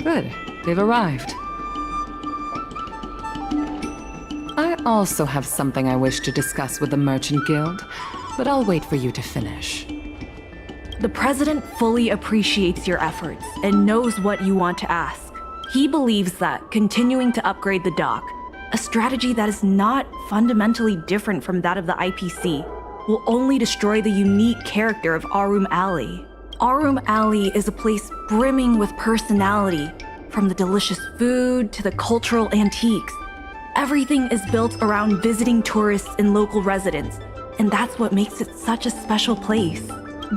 Good. They've arrived. I also have something I wish to discuss with the Merchant Guild, but I'll wait for you to finish. The President fully appreciates your efforts and knows what you want to ask. He believes that continuing to upgrade the dock, a strategy that is not fundamentally different from that of the IPC, will only destroy the unique character of Aurum Alley. Aurum Alley is a place brimming with personality, from the delicious food to the cultural antiques. Everything is built around visiting tourists and local residents, and that's what makes it such a special place.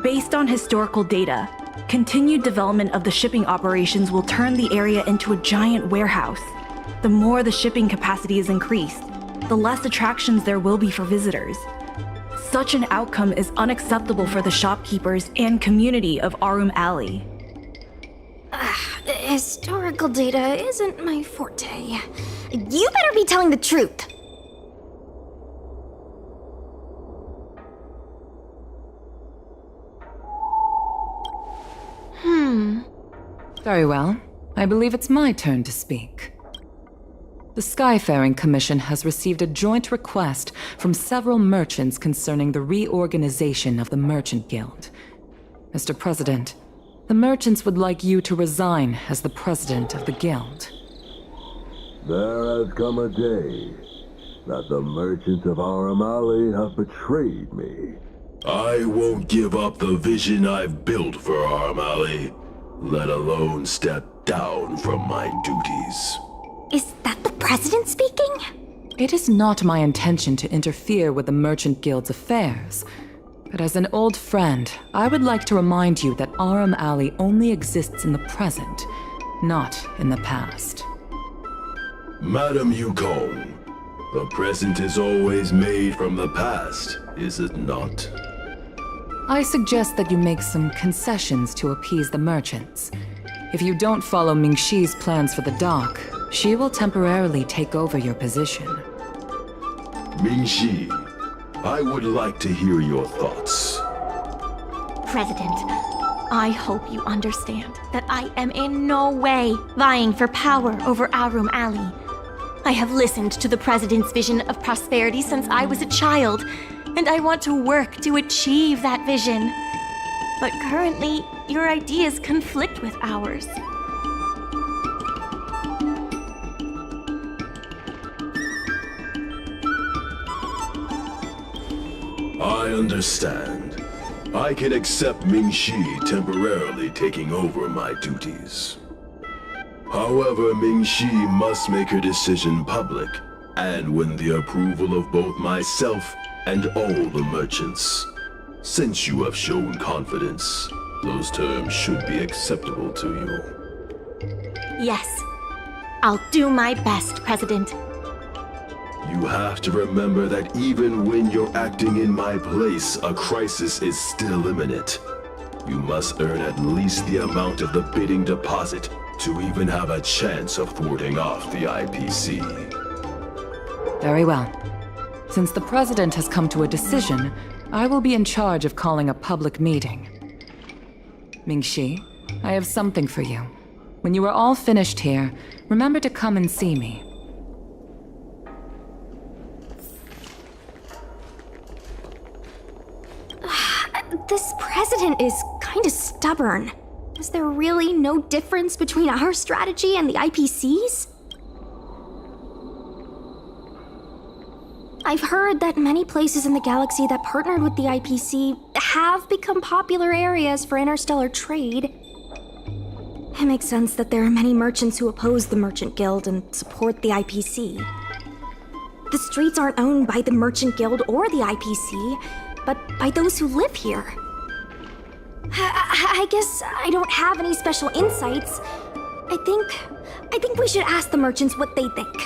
Based on historical data, continued development of the shipping operations will turn the area into a giant warehouse. The more the shipping capacity is increased, the less attractions there will be for visitors. Such an outcome is unacceptable for the shopkeepers and community of Aurum Alley. Historical data isn't my forte. You better be telling the truth. Very well. I believe it's my turn to speak. The Skyfaring Commission has received a joint request from several merchants concerning the reorganization of the Merchant Guild. Mr. President, the merchants would like you to resign as the president of the guild. There has come a day that the merchants of Aurum Alley have betrayed me. I won't give up the vision I've built for Aurum Alley, let alone step down from my duties. Is that the president speaking? It is not my intention to interfere with the Merchant Guild's affairs, but as an old friend, I would like to remind you that Aurum Alley only exists in the present, not in the past. Madam Yukong, the present is always made from the past, is it not? I suggest that you make some concessions to appease the merchants. If you don't follow Mingxi's plans for the dock, she will temporarily take over your position. Mingxi, I would like to hear your thoughts. President, I hope you understand that I am in no way vying for power over Aurum Alley. I have listened to the President's vision of prosperity since I was a child, and I want to work to achieve that vision. But currently, your ideas conflict with ours. I understand. I can accept Ming-Shi temporarily taking over my duties. However, Ming-Shi must make her decision public, and win the approval of both myself and all the merchants. Since you have shown confidence, those terms should be acceptable to you. Yes, I'll do my best, President. You have to remember that even when you're acting in my place, a crisis is still imminent. You must earn at least the amount of the bidding deposit to even have a chance of thwarting off the IPC. Very well. Since the President has come to a decision, I will be in charge of calling a public meeting. Ming-Shi, I have something for you. When you are all finished here, remember to come and see me. This president is kinda stubborn. Is there really no difference between our strategy and the IPC's? I've heard that many places in the galaxy that partnered with the IPC have become popular areas for interstellar trade. It makes sense that there are many merchants who oppose the Merchant Guild and support the IPC. The streets aren't owned by the Merchant Guild or the IPC, but by those who live here. I guess I don't have any special insights. I think we should ask the merchants what they think.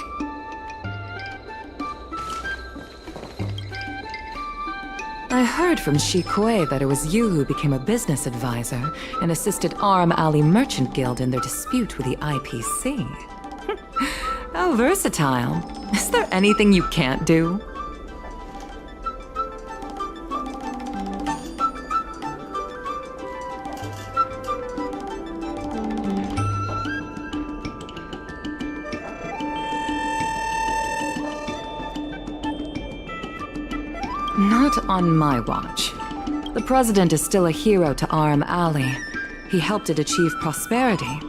I heard from Shi Kuei that it was you who became a business advisor and assisted Aurum Alley Merchant Guild in their dispute with the IPC. How versatile. Is there anything you can't do? Not on my watch. The President is still a hero to Aurum Alley. He helped it achieve prosperity.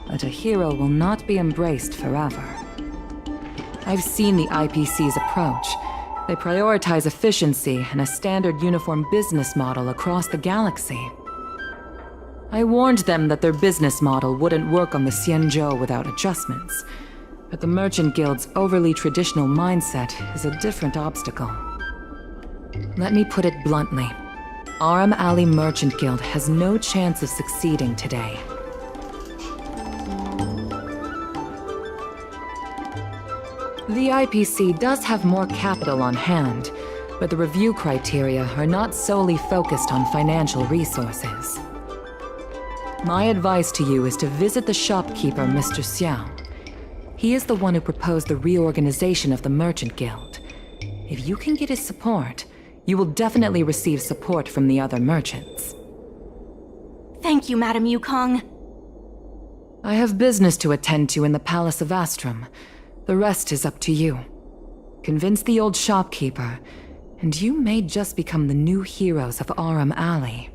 But a hero will not be embraced forever. I've seen the IPC's approach. They prioritize efficiency and a standard uniform business model across the galaxy. I warned them that their business model wouldn't work on the Xianzhou without adjustments. But the Merchant Guild's overly traditional mindset is a different obstacle. Let me put it bluntly. Aurum Alley Merchant Guild has no chance of succeeding today. The IPC does have more capital on hand, but the review criteria are not solely focused on financial resources. My advice to you is to visit the shopkeeper, Mr. Xiao. He is the one who proposed the reorganization of the Merchant Guild. If you can get his support, you will definitely receive support from the other merchants. Thank you, Madam Yukong. I have business to attend to in the Palace of Astrum. The rest is up to you. Convince the old shopkeeper, and you may just become the new heroes of Aurum Alley.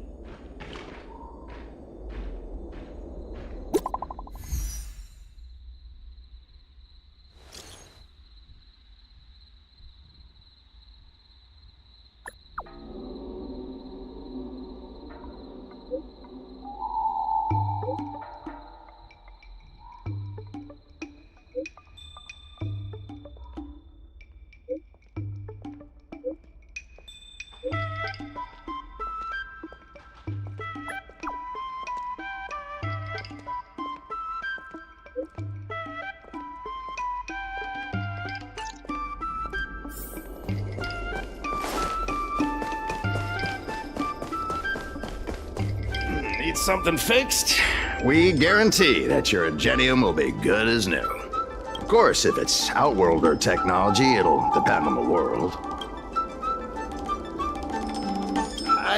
Need something fixed? We guarantee that your Ingenium will be good as new. Of course, if it's Outworlder technology, it'll depend on the world.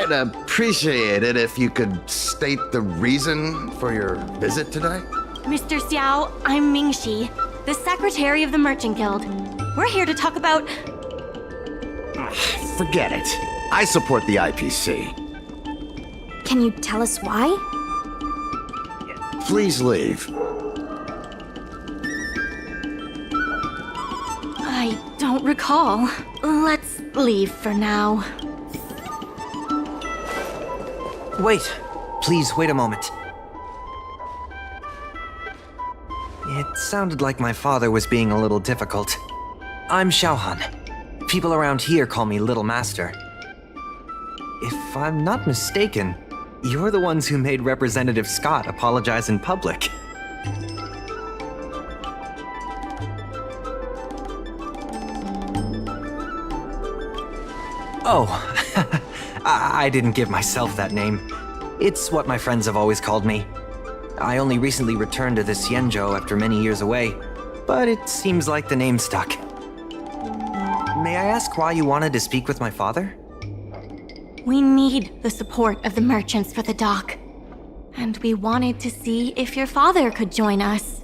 I'd appreciate it if you could state the reason for your visit today. Mr. Xiao, I'm Mingxi, the secretary of the Merchant Guild. We're here to talk about... Forget it. I support the IPC. Can you tell us why? Please leave. I don't recall. Let's leave for now. Wait. Please wait a moment. It sounded like my father was being a little difficult. I'm Xiaohan. People around here call me Little Master. If I'm not mistaken, you're the ones who made Representative Scott apologize in public. Oh, I didn't give myself that name. It's what my friends have always called me. I only recently returned to the Xianzhou after many years away, but it seems like the name stuck. May I ask why you wanted to speak with my father? We need the support of the merchants for the dock. And we wanted to see if your father could join us.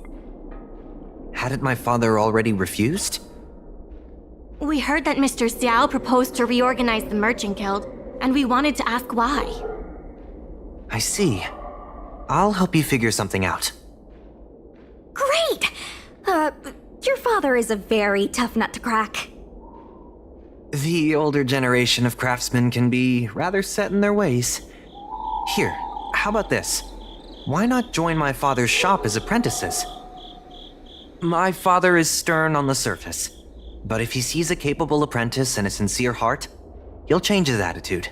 Hadn't my father already refused? We heard that Mr. Xiao proposed to reorganize the Merchant Guild, and we wanted to ask why. I see. I'll help you figure something out. Great! Your father is a very tough nut to crack. The older generation of craftsmen can be rather set in their ways. Here, how about this? Why not join my father's shop as apprentices? My father is stern on the surface, but if he sees a capable apprentice and a sincere heart, he'll change his attitude.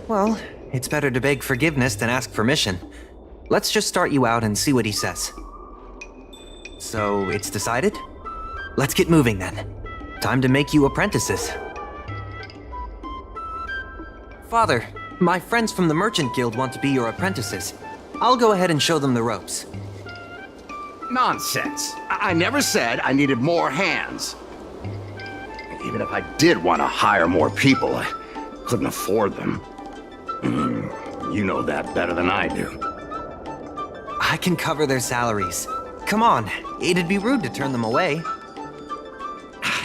Well, it's better to beg forgiveness than ask permission. Let's just start you out and see what he says. So, it's decided? Let's get moving then. Time to make you apprentices. Father, my friends from the Merchant Guild want to be your apprentices. I'll go ahead and show them the ropes. Nonsense. I never said I needed more hands. Even if I did want to hire more people, I couldn't afford them. You know that better than I do. I can cover their salaries. Come on, it'd be rude to turn them away.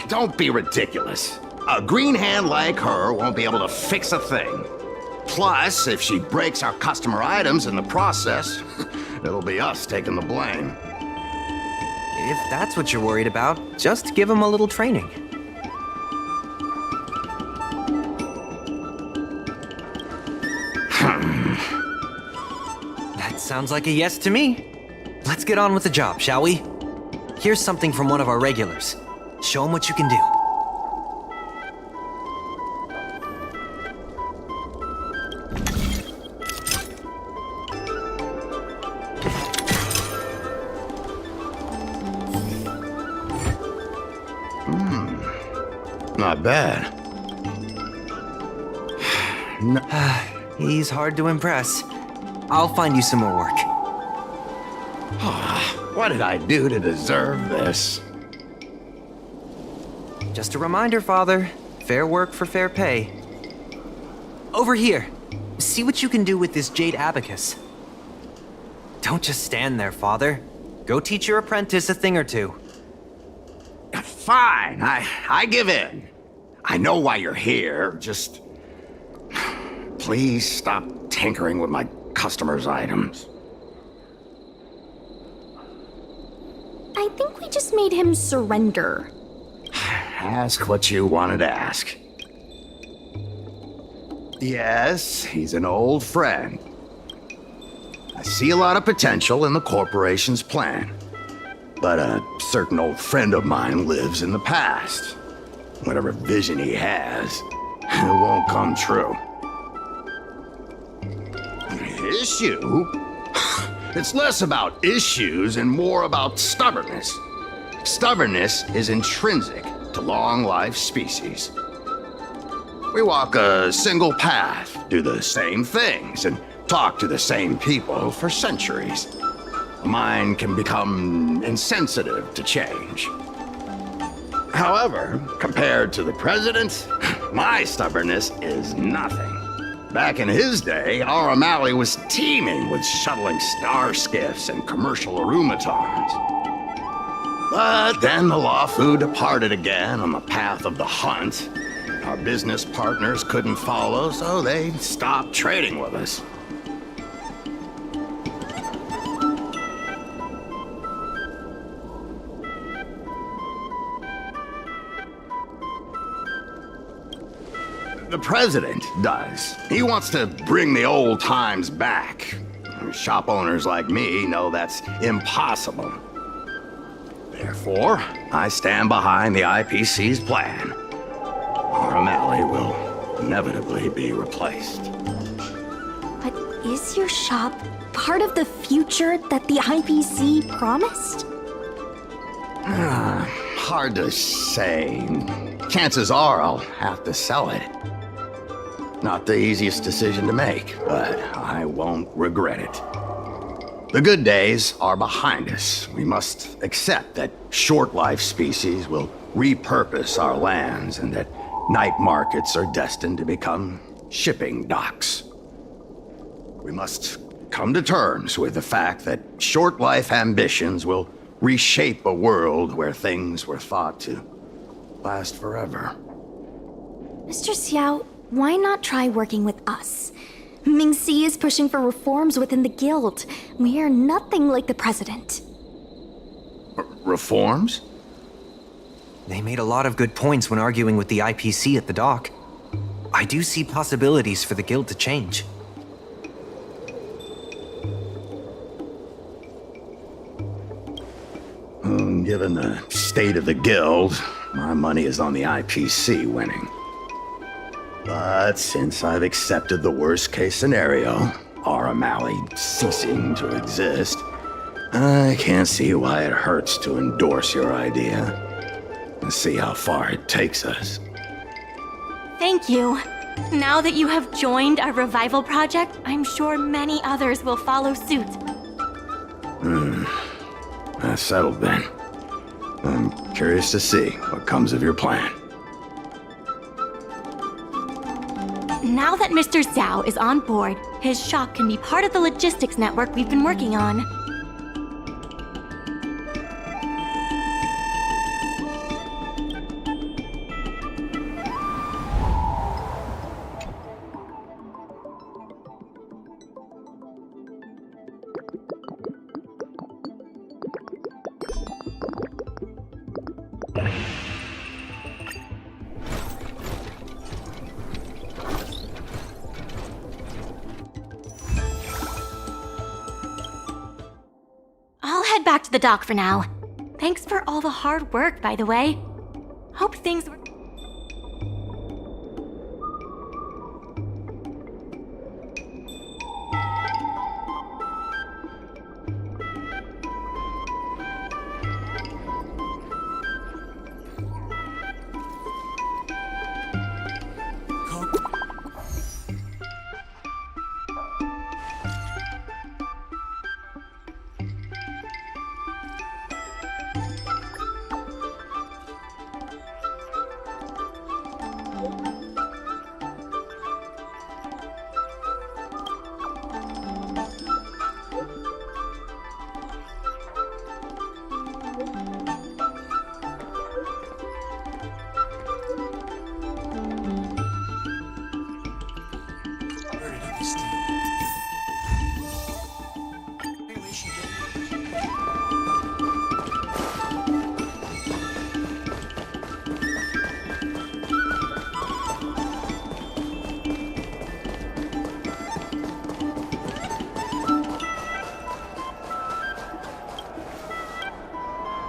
Don't be ridiculous. A green hand like her won't be able to fix a thing. Plus, if she breaks our customer items in the process, it'll be us taking the blame. If that's what you're worried about, just give them a little training. That sounds like a yes to me. Let's get on with the job, shall we? Here's something from one of our regulars. Show them what you can do. Not bad. He's hard to impress. I'll find you some more work. What did I do to deserve this? Just a reminder, Father. Fair work for fair pay. Over here. See what you can do with this jade abacus. Don't just stand there, Father. Go teach your apprentice a thing or two. Fine, I give in. I know why you're here, just... Please stop tinkering with my customers' items. I think we just made him surrender. Ask what you wanted to ask. Yes, he's an old friend. I see a lot of potential in the corporation's plan. But a certain old friend of mine lives in the past. Whatever vision he has, it won't come true. Issue? It's less about issues and more about stubbornness. Stubbornness is intrinsic to long-life species. We walk a single path, do the same things, and talk to the same people for centuries. The mind can become insensitive to change. However, compared to the president, my stubbornness is nothing. Back in his day, Aurum Alley was teeming with shuttling star skiffs and commercial arumatons. But then the Lawfu departed again on the path of the hunt. Our business partners couldn't follow, so they stopped trading with us. The president does. He wants to bring the old times back. Shop owners like me know that's impossible. Therefore, I stand behind the IPC's plan. Aurum Alley will inevitably be replaced. But is your shop part of the future that the IPC promised? Hard to say. Chances are I'll have to sell it. Not the easiest decision to make, but I won't regret it. The good days are behind us. We must accept that short-life species will repurpose our lands and that night markets are destined to become shipping docks. We must come to terms with the fact that short-life ambitions will reshape a world where things were thought to last forever. Mr. Xiao, why not try working with us? Mingxi is pushing for reforms within the guild. We are nothing like the president. Reforms? They made a lot of good points when arguing with the IPC at the dock. I do see possibilities for the guild to change. Given the state of the guild, my money is on the IPC winning. But since I've accepted the worst-case scenario, Aurum Alley ceasing to exist, I can't see why it hurts to endorse your idea and see how far it takes us. Thank you. Now that you have joined our revival project, I'm sure many others will follow suit. That's settled then. I'm curious to see what comes of your plan. Now that Mr. Zhao is on board, his shop can be part of the logistics network we've been working on. I'll head back to the dock for now. Thanks for all the hard work, by the way. Hope things were...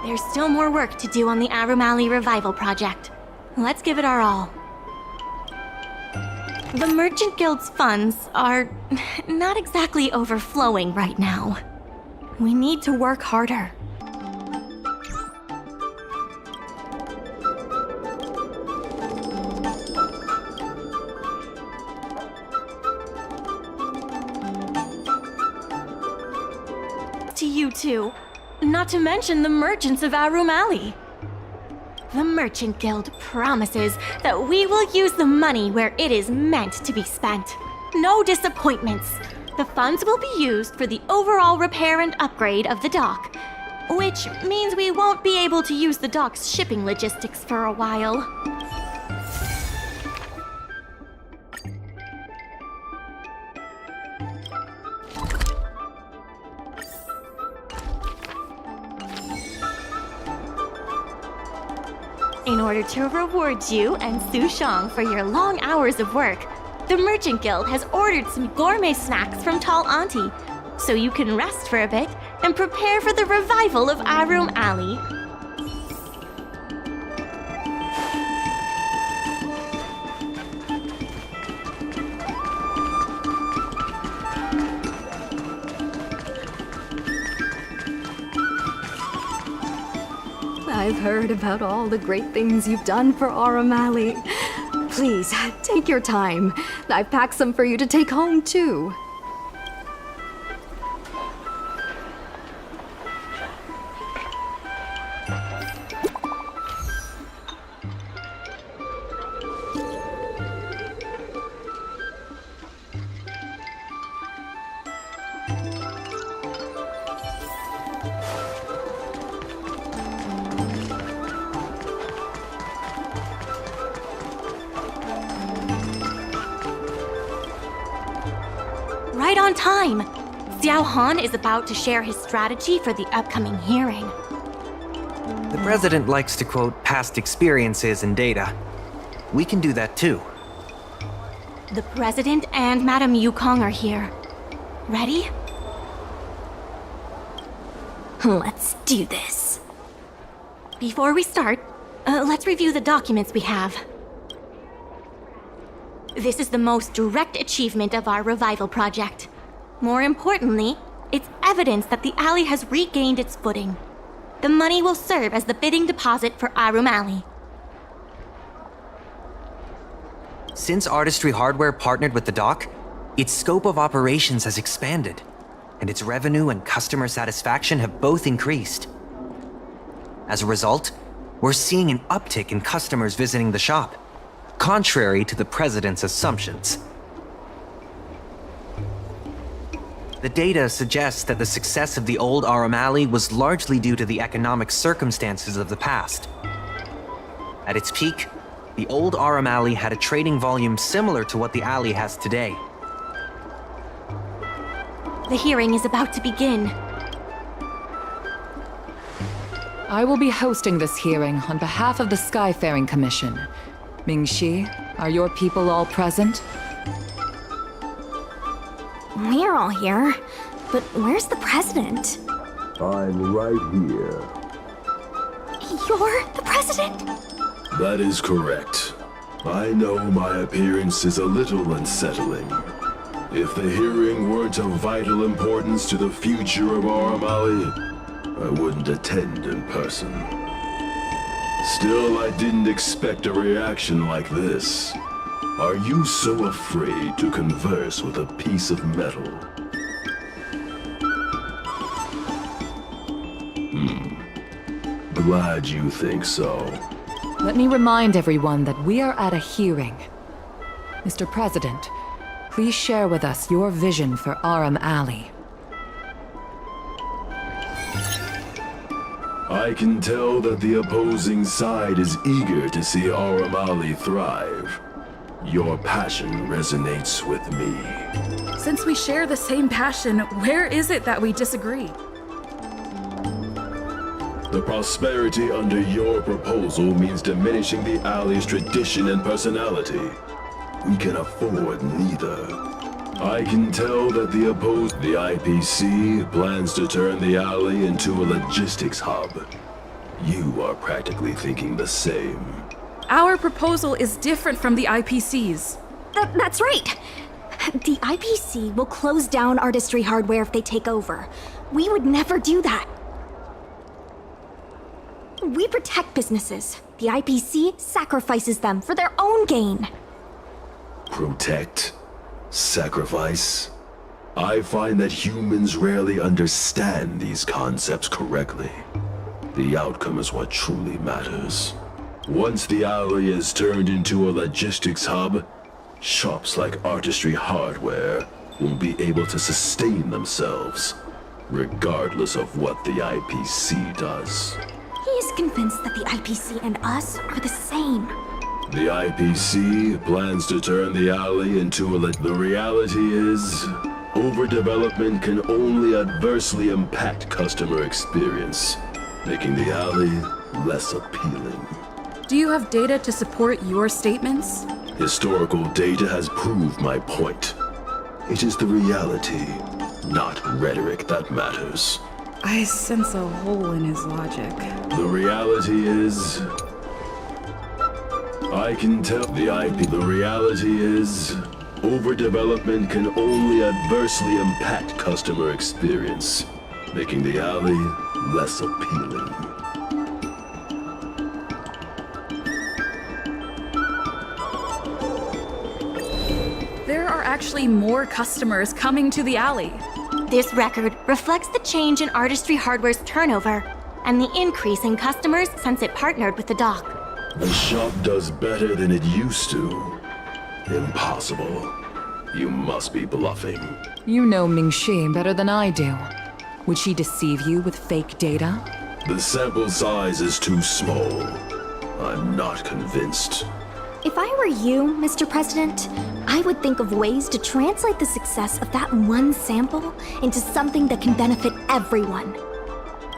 There's still more work to do on the Aurum Alley Revival project. Let's give it our all. The Merchant Guild's funds are not exactly overflowing right now. We need to work harder. To you two. Not to mention the merchants of Aurum Alley. The Merchant Guild promises that we will use the money where it is meant to be spent. No disappointments. The funds will be used for the overall repair and upgrade of the dock, which means we won't be able to use the dock's shipping logistics for a while. In order to reward you and Su Shang for your long hours of work, the Merchant Guild has ordered some gourmet snacks from Tall Auntie, so you can rest for a bit and prepare for the revival of Aurum Alley. I've heard about all the great things you've done for Aurum Alley. Please, take your time. I've packed some for you to take home, too. Right on time! Xiao Han is about to share his strategy for the upcoming hearing. The president likes to quote past experiences and data. We can do that too. The president and Madame Yukong are here. Ready? Let's do this. Before we start, let's review the documents we have. This is the most direct achievement of our revival project. More importantly, it's evidence that the alley has regained its footing. The money will serve as the bidding deposit for Aurum Alley. Since Artistry Hardware partnered with the dock, its scope of operations has expanded, and its revenue and customer satisfaction have both increased. As a result, we're seeing an uptick in customers visiting the shop, contrary to the president's assumptions. The data suggests that the success of the old Aurum Alley was largely due to the economic circumstances of the past. At its peak, the old Aurum Alley had a trading volume similar to what the alley has today. The hearing is about to begin. I will be hosting this hearing on behalf of the Skyfaring Commission. Ming-Shi, are your people all present? We're all here, but where's the president? I'm right here. You're the president? That is correct. I know my appearance is a little unsettling. If the hearing weren't of vital importance to the future of Aurum Alley, I wouldn't attend in person. Still, I didn't expect a reaction like this. Are you so afraid to converse with a piece of metal? Glad you think so. Let me remind everyone that we are at a hearing. Mr. President, please share with us your vision for Aurum Alley. I can tell that the opposing side is eager to see Aurum Alley thrive. Your passion resonates with me. Since we share the same passion, where is it that we disagree? The prosperity under your proposal means diminishing the alley's tradition and personality. We can afford neither. I can tell that the IPC plans to turn the alley into a logistics hub. You are practically thinking the same. Our proposal is different from the IPC's. That's right. The IPC will close down Artistry Hardware if they take over. We would never do that. We protect businesses. The IPC sacrifices them for their own gain. Protect? Sacrifice? I find that humans rarely understand these concepts correctly. The outcome is what truly matters. Once the alley is turned into a logistics hub, shops like Artistry Hardware will be able to sustain themselves, regardless of what the IPC does. He is convinced that the IPC and us are the same. The IPC plans to turn the alley into a... The reality is, overdevelopment can only adversely impact customer experience, making the alley less appealing. Do you have data to support your statements? Historical data has proved my point. It is the reality, not rhetoric, that matters. I sense a hole in his logic. The reality is... I can tell the reality is... Overdevelopment can only adversely impact customer experience, making the alley less appealing. There are actually more customers coming to the alley. This record reflects the change in Artistry Hardware's turnover and the increase in customers since it partnered with the dock. The shop does better than it used to. Impossible. You must be bluffing. You know Ming-Shi better than I do. Would she deceive you with fake data? The sample size is too small. I'm not convinced. If I were you, Mr. President, I would think of ways to translate the success of that one sample into something that can benefit everyone.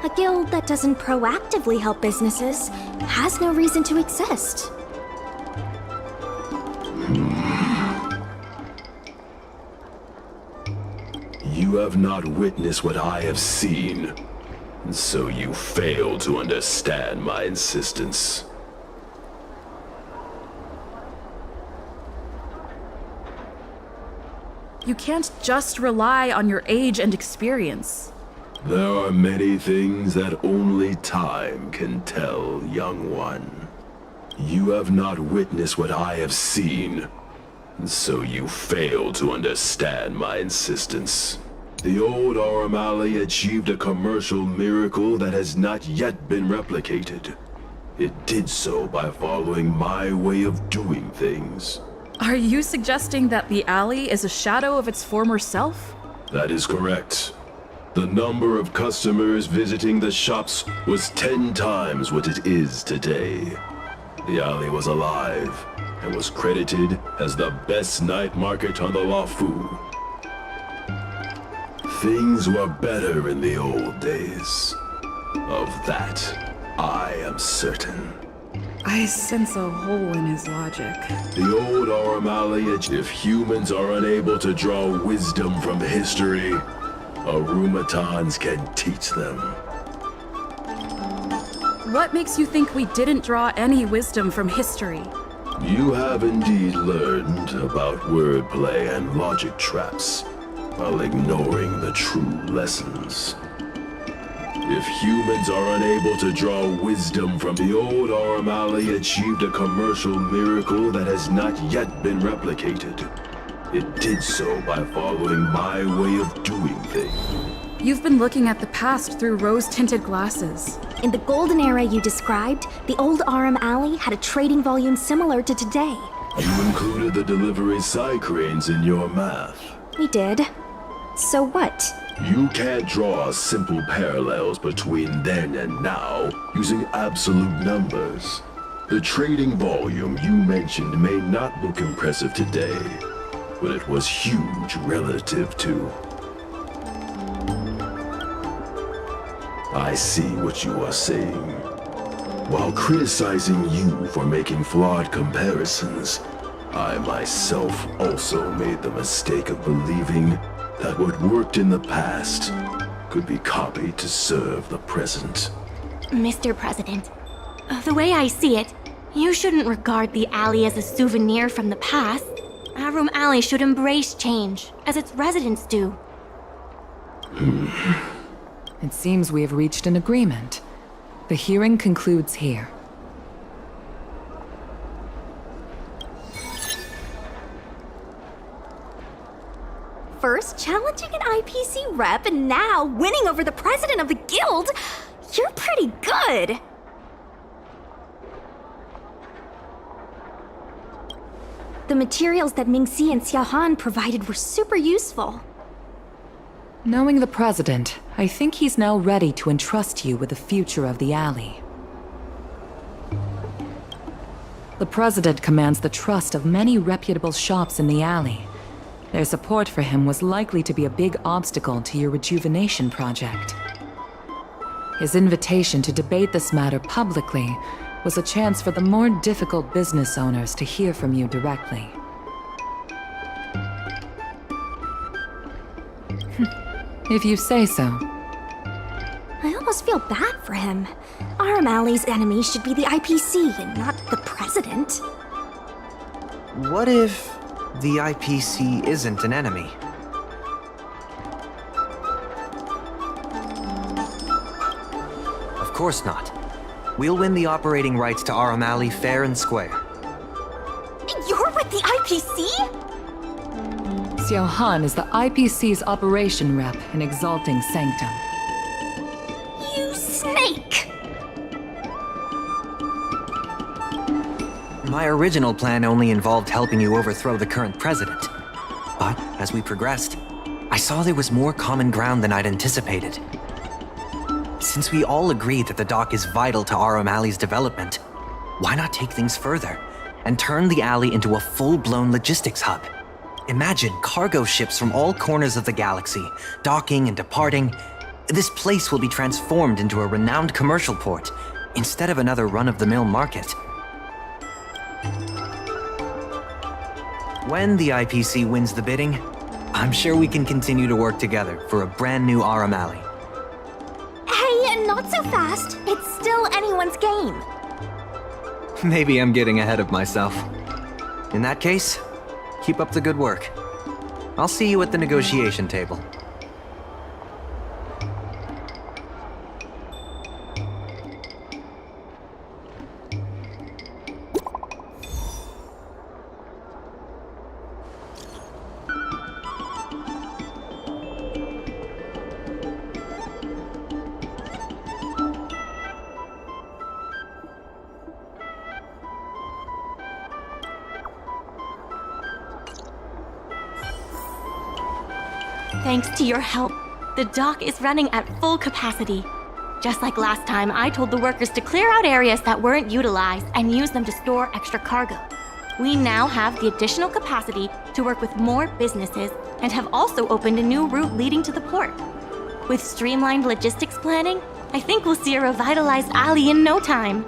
A guild that doesn't proactively help businesses has no reason to exist. You have not witnessed what I have seen, so you fail to understand my insistence. You can't just rely on your age and experience. There are many things that only time can tell, young one. You have not witnessed what I have seen, so you fail to understand my insistence. The old Aurum Alley achieved a commercial miracle that has not yet been replicated. It did so by following my way of doing things. Are you suggesting that the alley is a shadow of its former self? That is correct. The number of customers visiting the shops was 10 times what it is today. The alley was alive and was credited as the best night market on the Lafu. Things were better in the old days. Of that, I am certain. I sense a hole in his logic. The old Aurum Alley, if humans are unable to draw wisdom from history, Aurumatons can teach them. What makes you think we didn't draw any wisdom from history? You have indeed learned about wordplay and logic traps, while ignoring the true lessons. If humans are unable to draw wisdom from the old Aurum Alley achieved a commercial miracle that has not yet been replicated. It did so by following my way of doing things. You've been looking at the past through rose-tinted glasses. In the golden era you described, the old Aurum Alley had a trading volume similar to today. You included the delivery side cranes in your math. We did. So what? You can't draw simple parallels between then and now using absolute numbers. The trading volume you mentioned may not look impressive today, but it was huge relative to... I see what you are saying. While criticizing you for making flawed comparisons, I myself also made the mistake of believing that what worked in the past could be copied to serve the present. Mr. President, the way I see it, you shouldn't regard the alley as a souvenir from the past. Aurum Alley should embrace change, as its residents do. It seems we have reached an agreement. The hearing concludes here. First challenging an IPC rep and now winning over the president of the guild. You're pretty good. The materials that Mingxi and Xiaohan provided were super useful. Knowing the President, I think he's now ready to entrust you with the future of the alley. The President commands the trust of many reputable shops in the alley. Their support for him was likely to be a big obstacle to your rejuvenation project. His invitation to debate this matter publicly was a chance for the more difficult business owners to hear from you directly. If you say so. I almost feel bad for him. Aurum Alley's enemy should be the IPC and not the President. What if the IPC isn't an enemy? Of course not. We'll win the operating rights to Aurum Alley fair and square. You're with the IPC? Xiaohan is the IPC's operation rep in Exalting Sanctum. You snake! My original plan only involved helping you overthrow the current president. But as we progressed, I saw there was more common ground than I'd anticipated. Since we all agree that the dock is vital to Aurum Alley's development, why not take things further and turn the alley into a full-blown logistics hub? Imagine cargo ships from all corners of the galaxy, docking and departing. This place will be transformed into a renowned commercial port, instead of another run-of-the-mill market. When the IPC wins the bidding, I'm sure we can continue to work together for a brand new Aurum Alley. Hey, not so fast. It's still anyone's game. Maybe I'm getting ahead of myself. In that case, keep up the good work. I'll see you at the negotiation table. Thanks to your help, the dock is running at full capacity. Just like last time, I told the workers to clear out areas that weren't utilized and use them to store extra cargo. We now have the additional capacity to work with more businesses and have also opened a new route leading to the port. With streamlined logistics planning, I think we'll see a revitalized alley in no time.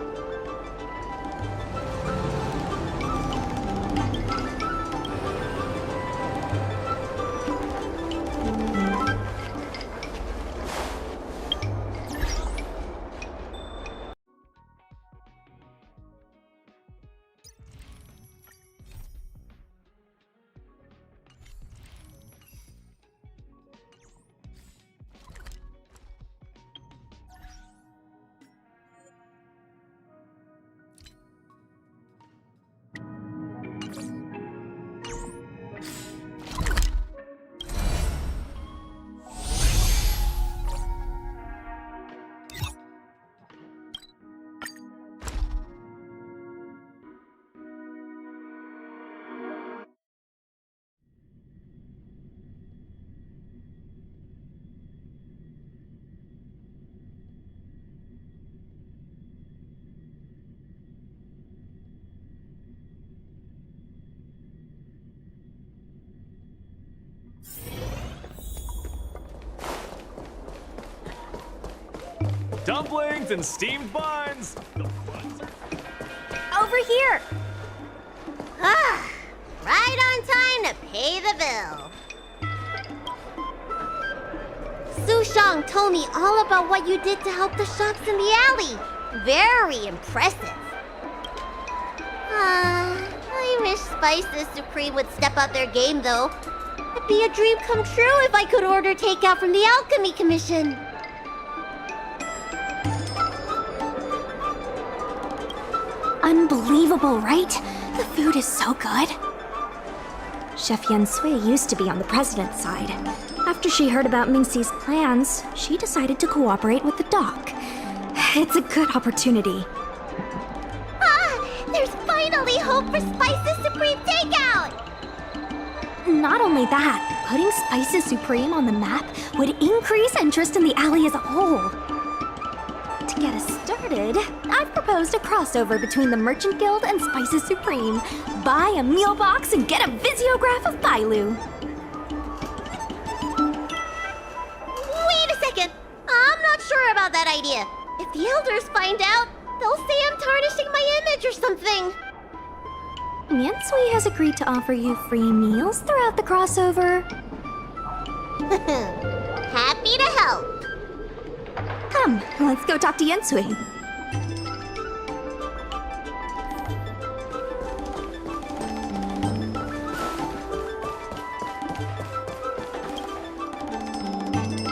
Dumplings and steamed buns! Over here! Ah, right on time to pay the bill. Su Shang told me all about what you did to help the shops in the alley. Very impressive. I wish Spices Supreme would step up their game, though. It'd be a dream come true if I could order takeout from the Alchemy Commission. Unbelievable, right? The food is so good. Chef Yan Sui used to be on the president's side. After she heard about Mingxi's plans, she decided to cooperate with the dock. It's a good opportunity. Ah, there's finally finally hope for Spices Supreme takeout! Not only that, putting Spices Supreme on the map would increase interest in the alley as a whole. To get us started, I've proposed a crossover between the Merchant Guild and Spices Supreme. Buy a meal box and get a visiograph of Bailu. Wait a second! I'm not sure about that idea. If the elders find out, they'll say I'm tarnishing my image or something. Yansui has agreed to offer you free meals throughout the crossover. Happy to help. Come, let's go talk to Yansui.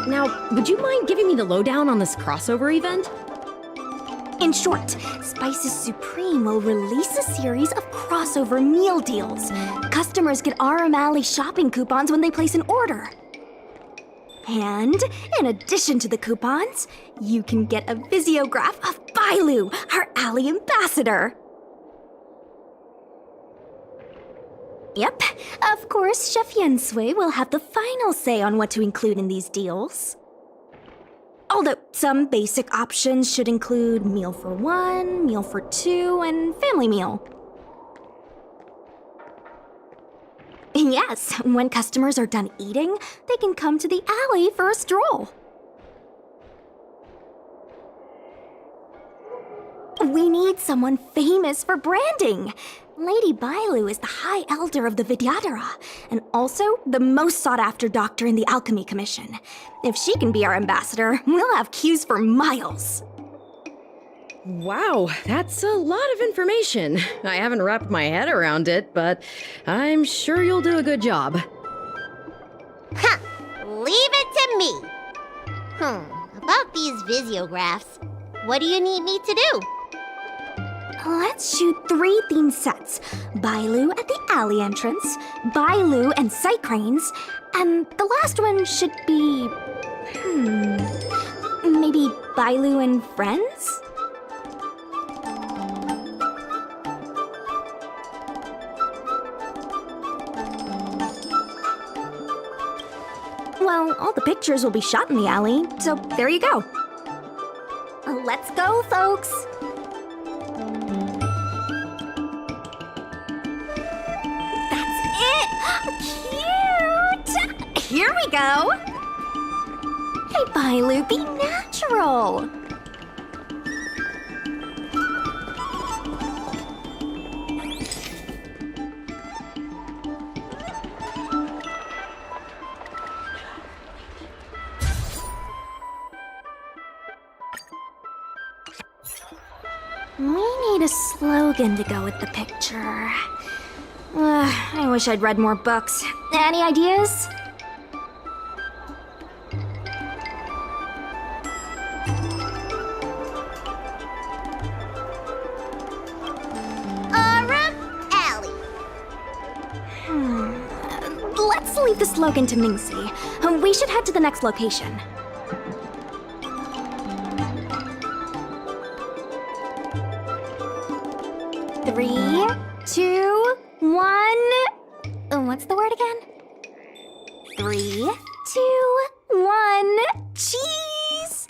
Now, would you mind giving me the lowdown on this crossover event? In short, Spices Supreme will release a series of crossover meal deals. Customers get Aurum Alley shopping coupons when they place an order. And in addition to the coupons, you can get a visiograph of Bailu, our alley ambassador. Yep, of course, Chef Yansui will have the final say on what to include in these deals. Although some basic options should include meal for one, meal for two, and family meal. Yes, when customers are done eating, they can come to the alley for a stroll. We need someone famous for branding. Lady Bailu is the High Elder of the Vidyadhara, and also the most sought-after doctor in the Alchemy Commission. If she can be our ambassador, we'll have queues for miles. Wow, that's a lot of information. I haven't wrapped my head around it, but I'm sure you'll do a good job. Ha! Leave it to me. About these visiographs, what do you need me to do? Let's shoot 3 theme sets. Bailu at the alley entrance, Bailu and sight cranes, and the last one should be... maybe Bailu and friends? Well, all the pictures will be shot in the alley, so there you go. Let's go, folks! Cute! Here we go! Hey, Bailu, be natural! We need a slogan to go with the picture. I wish I'd read more books. Any ideas? Aurum Alley. Let's leave the slogan to Mingxi. We should head to the next location. Three, 2, 1. What's the word again? 3, 2, 1. Cheese!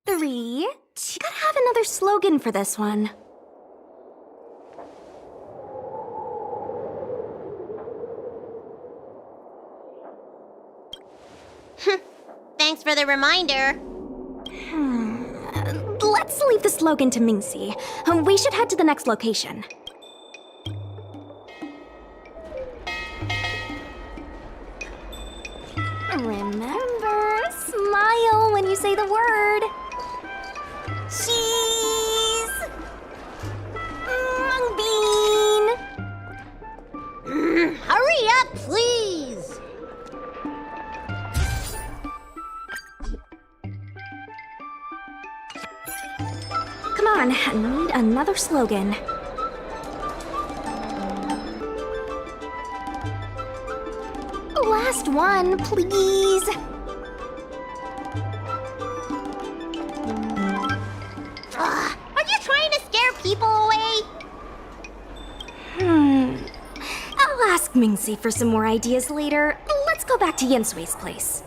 Three, two. Gotta have another slogan for this one. Thanks for the reminder. Let's leave the slogan to Mingxi. We should head to the next location. Remember, smile when you say the word. Cheese! Mung bean! Hurry up, please! Come on, I need another slogan. Last one, please. people away? I'll ask Mingxi for some more ideas later. Let's go back to Yensui's place.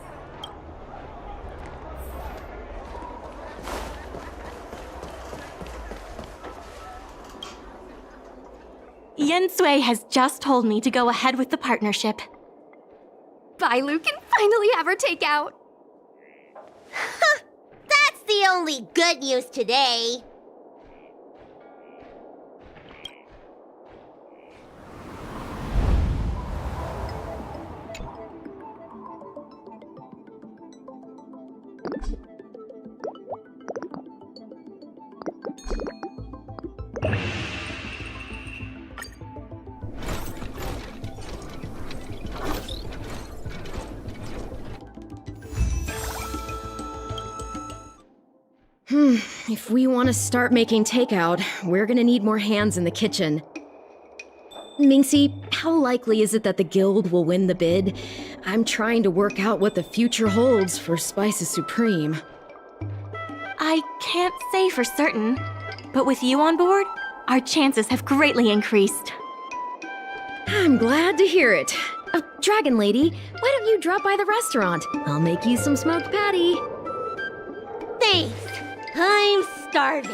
Yensui has just told me to go ahead with the partnership. Bailu can finally have her takeout. That's the only good news today. If we want to start making takeout, we're gonna need more hands in the kitchen. Mingxi, how likely is it that the guild will win the bid? I'm trying to work out what the future holds for Spices Supreme. I can't say for certain, but with you on board, our chances have greatly increased. I'm glad to hear it. Dragon Lady, why don't you drop by the restaurant? I'll make you some smoked patty. Thanks. I'm starving.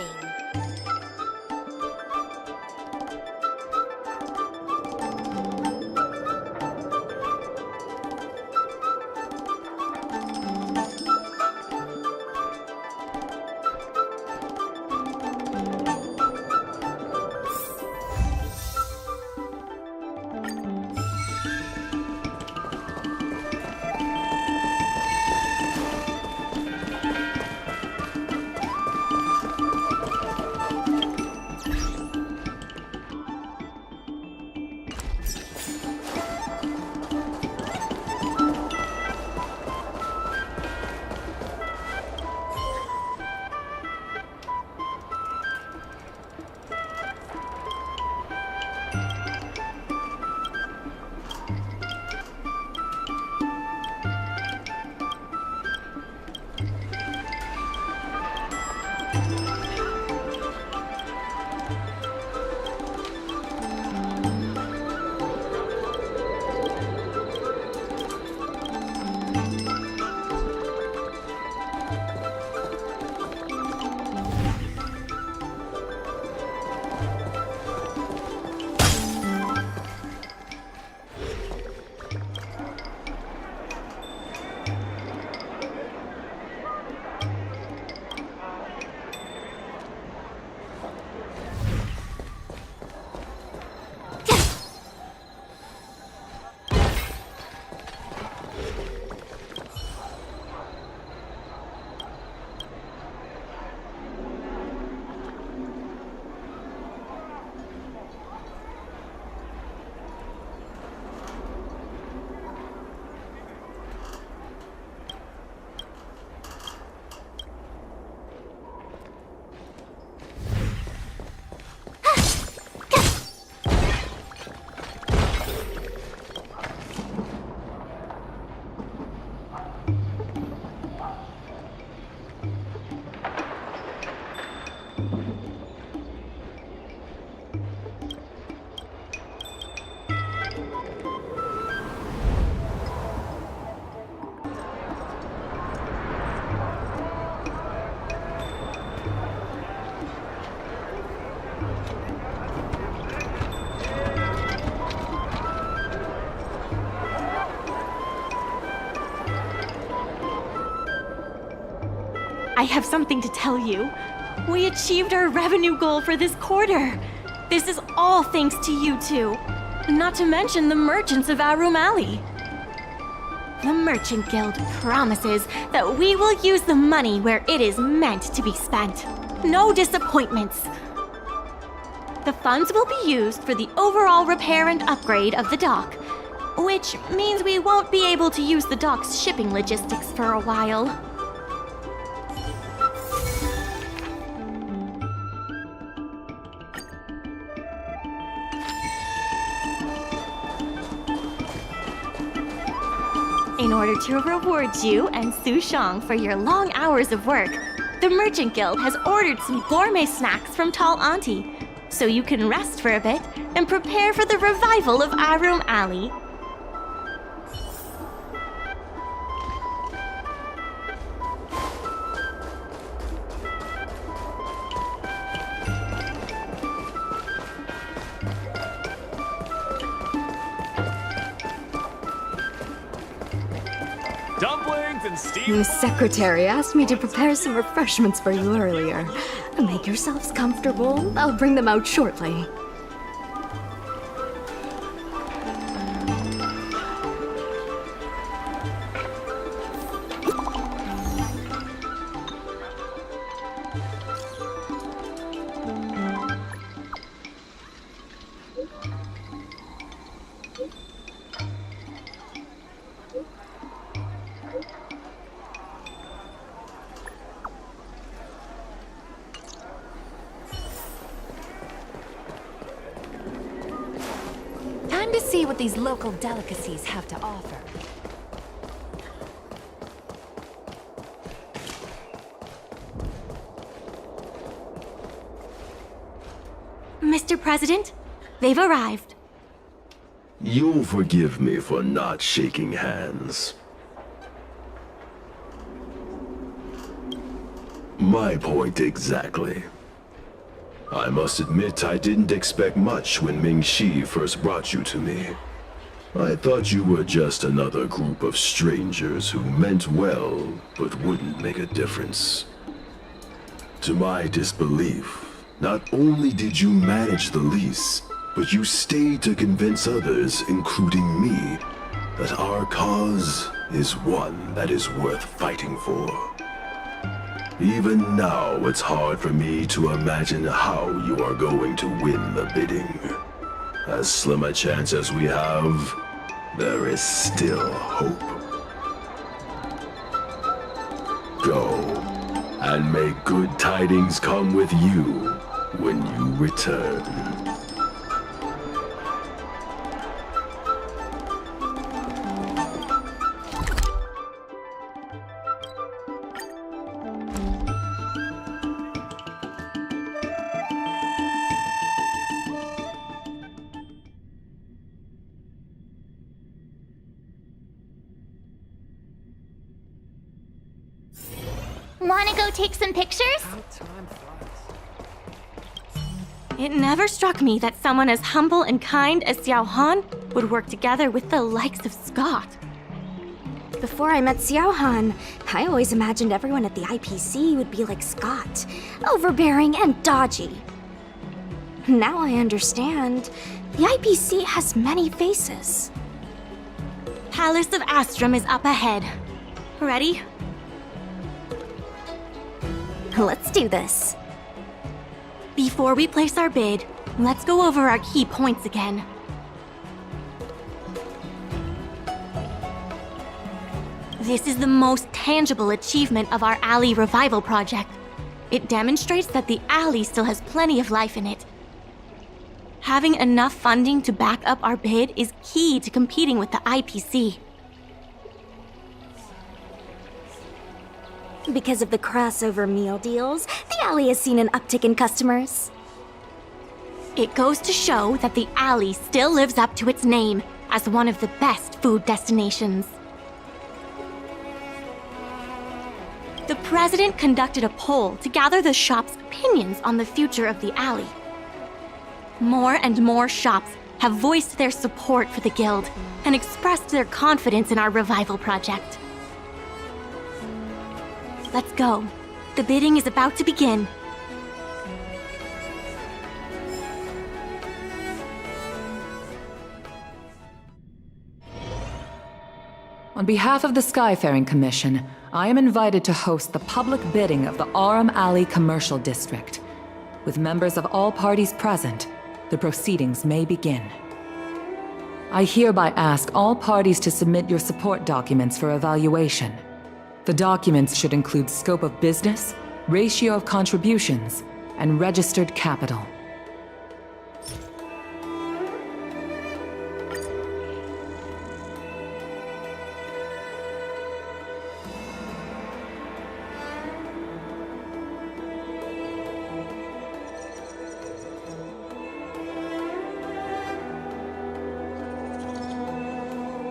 I have something to tell you. We achieved our revenue goal for this quarter. This is all thanks to you two. Not to mention the merchants of Aurum Alley. The Merchant Guild promises that we will use the money where it is meant to be spent. No disappointments. The funds will be used for the overall repair and upgrade of the dock, which means we won't be able to use the dock's shipping logistics for a while. In order to reward you and Su Shang for your long hours of work, the Merchant Guild has ordered some gourmet snacks from Tall Auntie, so you can rest for a bit and prepare for the revival of Aurum Alley. Dumplings and steamed... Miss Secretary asked me to prepare some refreshments for you earlier. Make yourselves comfortable. I'll bring them out shortly. Time to see what these local delicacies have to offer. Mr. President, they've arrived. You'll forgive me for not shaking hands. My point exactly. I must admit I didn't expect much when Ming Shi first brought you to me. I thought you were just another group of strangers who meant well, but wouldn't make a difference. To my disbelief, not only did you manage the lease, but you stayed to convince others, including me, that our cause is one that is worth fighting for. Even now, it's hard for me to imagine how you are going to win the bidding. As slim a chance as we have, there is still hope. Go, and may good tidings come with you when you return. Wanna go take some pictures? It never struck me that someone as humble and kind as Xiao Han would work together with the likes of Scott. Before I met Xiao Han, I always imagined everyone at the IPC would be like Scott, overbearing and dodgy. Now I understand. The IPC has many faces. Palace of Astrum is up ahead. Ready? Let's do this. Before we place our bid, let's go over our key points again. This is the most tangible achievement of our alley revival project. It demonstrates that the alley still has plenty of life in it. Having enough funding to back up our bid is key to competing with the IPC. Because of the crossover meal deals, the alley has seen an uptick in customers. It goes to show that the alley still lives up to its name as one of the best food destinations. The president conducted a poll to gather the shop's opinions on the future of the alley. More and more shops have voiced their support for the guild and expressed their confidence in our revival project. Let's go. The bidding is about to begin. On behalf of the Skyfaring Commission, I am invited to host the public bidding of the Aurum Alley Commercial District. With members of all parties present, the proceedings may begin. I hereby ask all parties to submit your support documents for evaluation. The documents should include scope of business, ratio of contributions, and registered capital.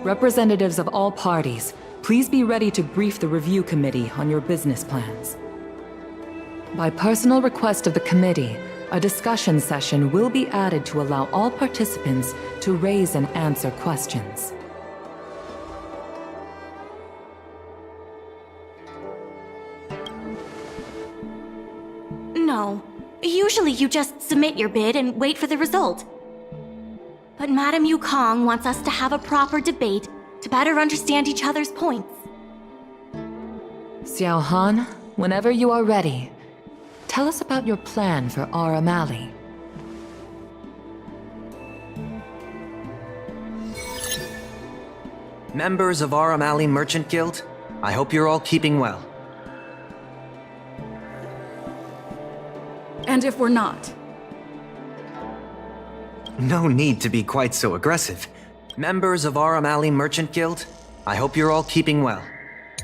Representatives of all parties, please be ready to brief the review committee on your business plans. By personal request of the committee, a discussion session will be added to allow all participants to raise and answer questions. No. Usually you just submit your bid and wait for the result. But Madame Yukong wants us to have a proper debate to better understand each other's points. Xiao Han, whenever you are ready, tell us about your plan for Aurum Alley. Members of Aurum Alley Merchant Guild, I hope you're all keeping well. And if we're not? No need to be quite so aggressive. Members of Aurum Alley Merchant Guild, I hope you're all keeping well.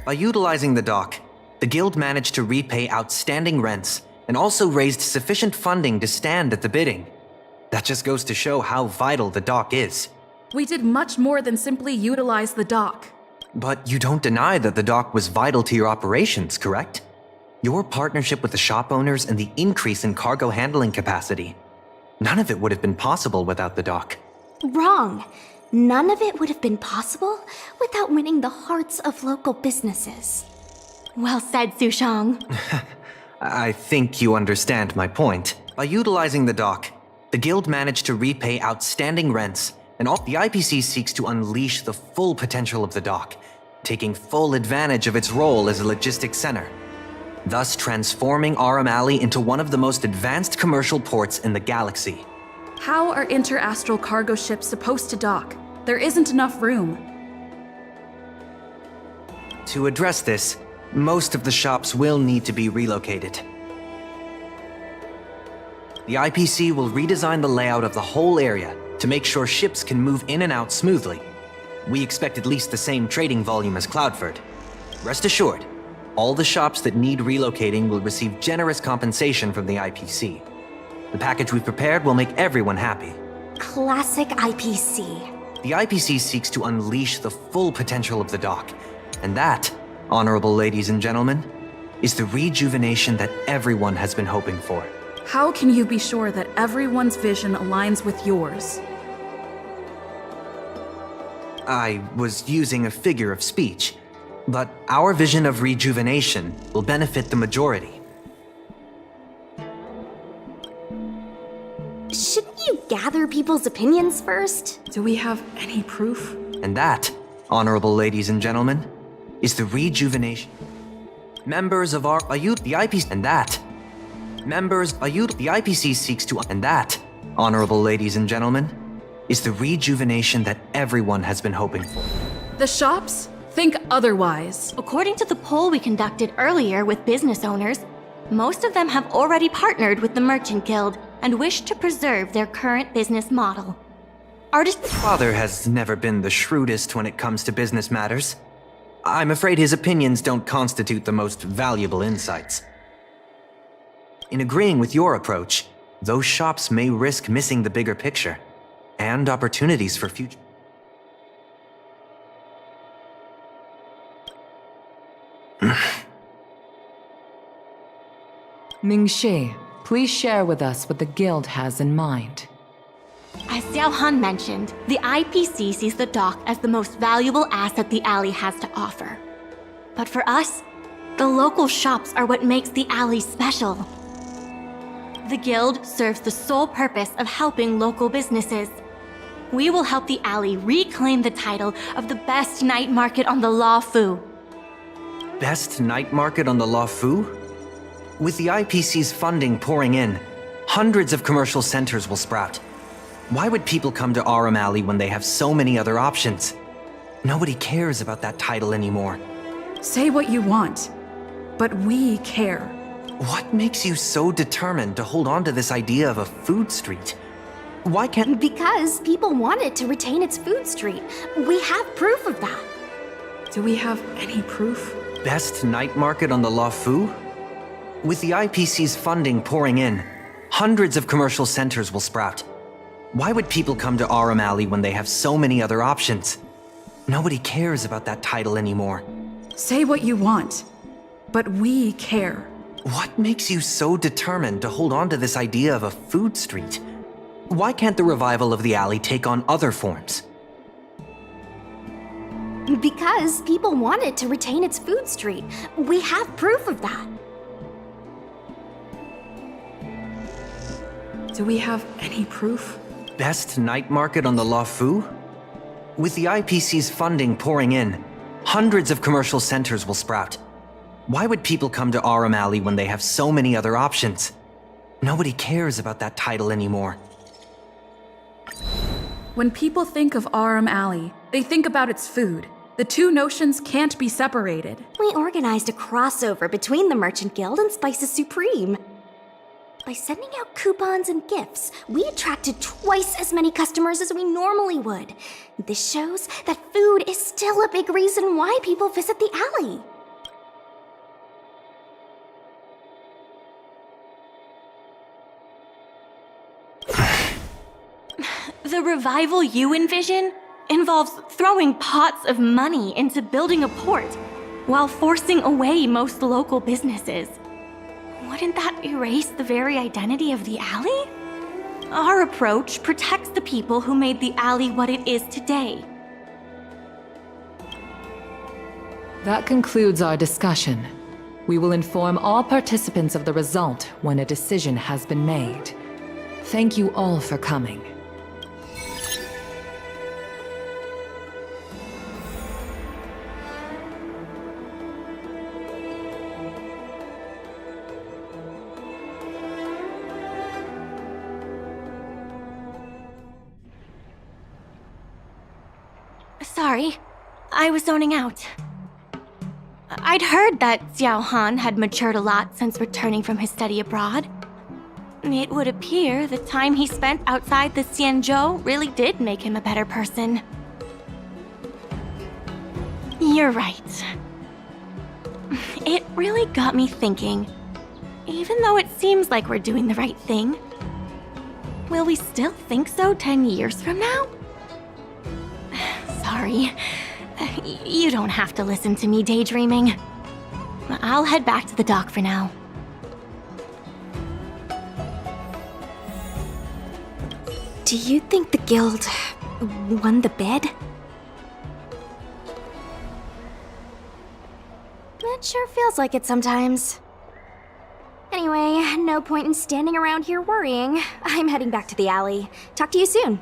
By utilizing the dock, the guild managed to repay outstanding rents and also raised sufficient funding to stand at the bidding. That just goes to show how vital the dock is. We did much more than simply utilize the dock. But you don't deny that the dock was vital to your operations, correct? Your partnership with the shop owners and the increase in cargo handling capacity. None of it would have been possible without the dock. Wrong. None of it would have been possible without winning the hearts of local businesses. Well said, Sushang. I think you understand my point. By utilizing the dock, the guild managed to repay outstanding rents, and the IPC seeks to unleash the full potential of the dock, taking full advantage of its role as a logistics center, thus transforming Aurum Alley into one of the most advanced commercial ports in the galaxy. How are interastral cargo ships supposed to dock? There isn't enough room. To address this, most of the shops will need to be relocated. The IPC will redesign the layout of the whole area to make sure ships can move in and out smoothly. We expect at least the same trading volume as Cloudford. Rest assured, all the shops that need relocating will receive generous compensation from the IPC. The package we've prepared will make everyone happy. Classic IPC. The IPC seeks to unleash the full potential of the dock, and that, honorable ladies and gentlemen, is the rejuvenation that everyone has been hoping for. How can you be sure that everyone's vision aligns with yours? I was using a figure of speech. But our vision of rejuvenation will benefit the majority. Shouldn't you gather people's opinions first? Do we have any proof? And that, honorable ladies and gentlemen, is the rejuvenation. Members of the IPC, and that, members the IPC seeks to, and that, honorable ladies and gentlemen, is the rejuvenation that everyone has been hoping for. The shops? Think otherwise. According to the poll we conducted earlier with business owners, most of them have already partnered with the Merchant Guild and wish to preserve their current business model. Father has never been the shrewdest when it comes to business matters. I'm afraid his opinions don't constitute the most valuable insights. In agreeing with your approach, those shops may risk missing the bigger picture and opportunities for future. Mingxi, please share with us what the guild has in mind. As Xiao Han mentioned, the IPC sees the dock as the most valuable asset the alley has to offer. But for us, the local shops are what makes the alley special. The guild serves the sole purpose of helping local businesses. We will help the alley reclaim the title of the best night market on the La Fu. Best night market on the La Fu? With the IPC's funding pouring in, hundreds of commercial centers will sprout. Why would people come to Aurum Alley when they have so many other options? Nobody cares about that title anymore. Say what you want, but we care. What makes you so determined to hold on to this idea of a food street? Why can't... Because people want it to retain its food street. We have proof of that. Do we have any proof? Best night market on the La Fu? With the IPC's funding pouring in, hundreds of commercial centers will sprout. Why would people come to Aurum Alley when they have so many other options? Nobody cares about that title anymore. Say what you want, but we care. What makes you so determined to hold on to this idea of a food street? Why can't the revival of the alley take on other forms? Because people want it to retain its food street. We have proof of that. Do we have any proof? Best night market on the La Fou? With the IPC's funding pouring in, hundreds of commercial centers will sprout. Why would people come to Aurum Alley when they have so many other options? Nobody cares about that title anymore. When people think of Aurum Alley, they think about its food. The two notions can't be separated. We organized a crossover between the Merchant Guild and Spices Supreme. By sending out coupons and gifts, we attracted twice as many customers as we normally would. This shows that food is still a big reason why people visit the alley. The revival you envision involves throwing pots of money into building a port while forcing away most local businesses. Wouldn't that erase the very identity of the alley? Our approach protects the people who made the alley what it is today. That concludes our discussion. We will inform all participants of the result when a decision has been made. Thank you all for coming. Sorry, I was zoning out. I'd heard that Xiao Han had matured a lot since returning from his study abroad. It would appear the time he spent outside the Xianzhou really did make him a better person. You're right. It really got me thinking. Even though it seems like we're doing the right thing, will we still think so 10 years from now? Sorry. You don't have to listen to me daydreaming. I'll head back to the dock for now. Do you think the guild won the bid? It sure feels like it sometimes. Anyway, no point in standing around here worrying. I'm heading back to the alley. Talk to you soon.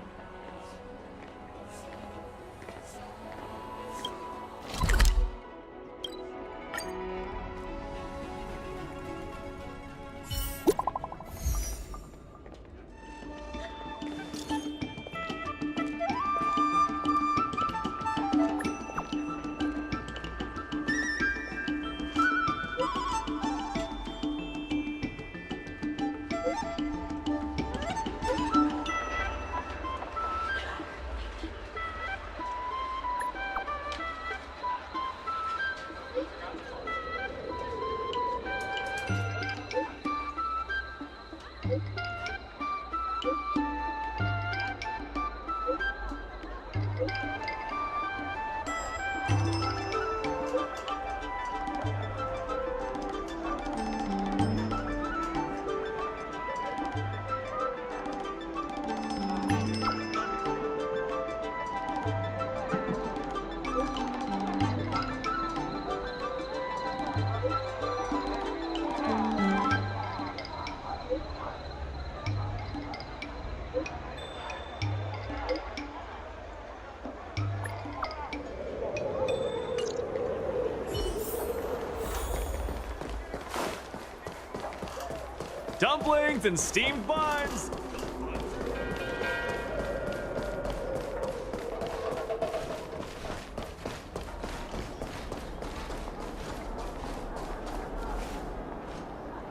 Dumplings and steamed buns!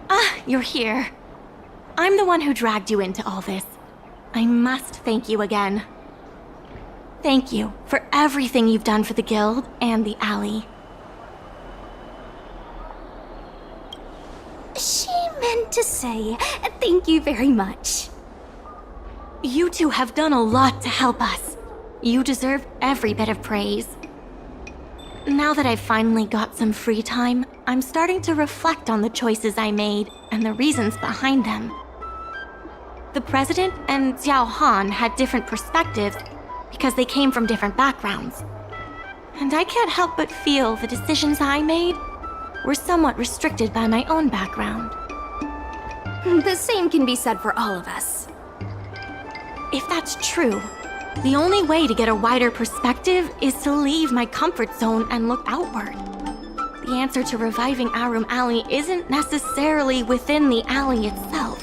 Ah, you're here. I'm the one who dragged you into all this. I must thank you again. Thank you for everything you've done for the guild and the alley. She meant to say thank you very much. You two have done a lot to help us. You deserve every bit of praise. Now that I've finally got some free time, I'm starting to reflect on the choices I made and the reasons behind them. The president and Xiao Han had different perspectives because they came from different backgrounds. And I can't help but feel the decisions I made were somewhat restricted by my own background. The same can be said for all of us. If that's true, the only way to get a wider perspective is to leave my comfort zone and look outward. The answer to reviving Aurum Alley isn't necessarily within the alley itself.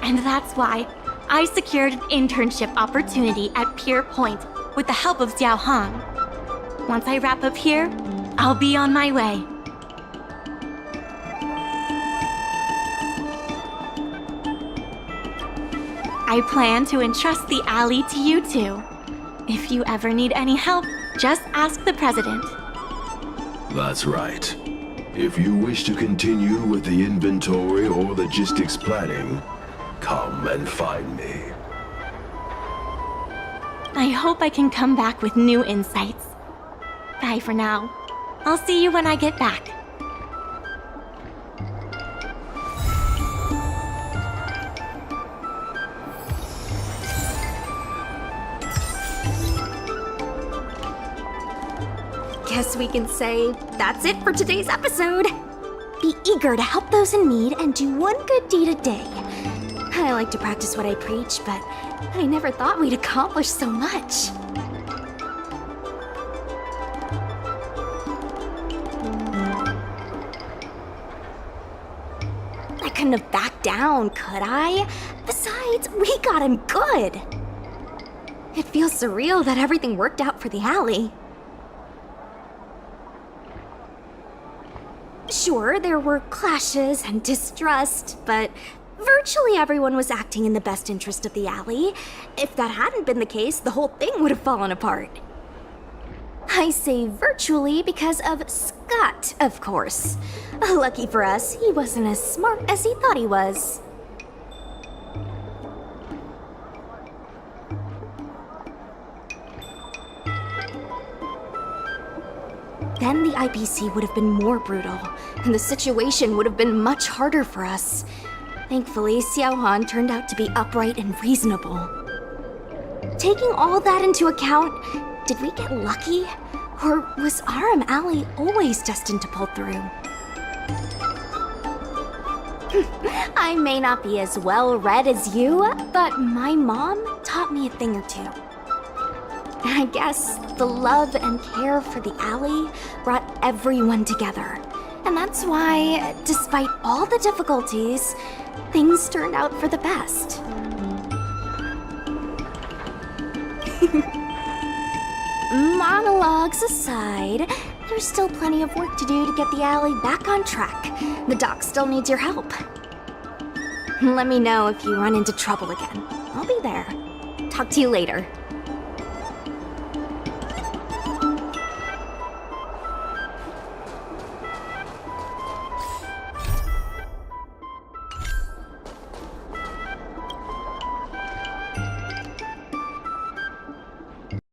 And that's why I secured an internship opportunity at Pier Point with the help of Xiao Han. Once I wrap up here, I'll be on my way. I plan to entrust the alley to you two. If you ever need any help, just ask the president. That's right. If you wish to continue with the inventory or logistics planning, come and find me. I hope I can come back with new insights. Bye for now. I'll see you when I get back. Guess we can say that's it for today's episode. Be eager to help those in need and do one good deed a day. I like to practice what I preach, but I never thought we'd accomplish so much. I couldn't have backed down, could I? Besides, we got him good. It feels surreal that everything worked out for the alley. Sure, there were clashes and distrust, but virtually everyone was acting in the best interest of the alley. If that hadn't been the case, the whole thing would have fallen apart. I say virtually because of Scott, of course. Lucky for us, he wasn't as smart as he thought he was. Then the IPC would have been more brutal, and the situation would have been much harder for us. Thankfully, Xiao Han turned out to be upright and reasonable. Taking all that into account, did we get lucky? Or was Aurum Alley always destined to pull through? I may not be as well-read as you, but my mom taught me a thing or two. I guess the love and care for the alley brought everyone together. And that's why, despite all the difficulties, things turned out for the best. Monologues aside, there's still plenty of work to do to get the alley back on track. The doc still needs your help. Let me know if you run into trouble again. I'll be there. Talk to you later.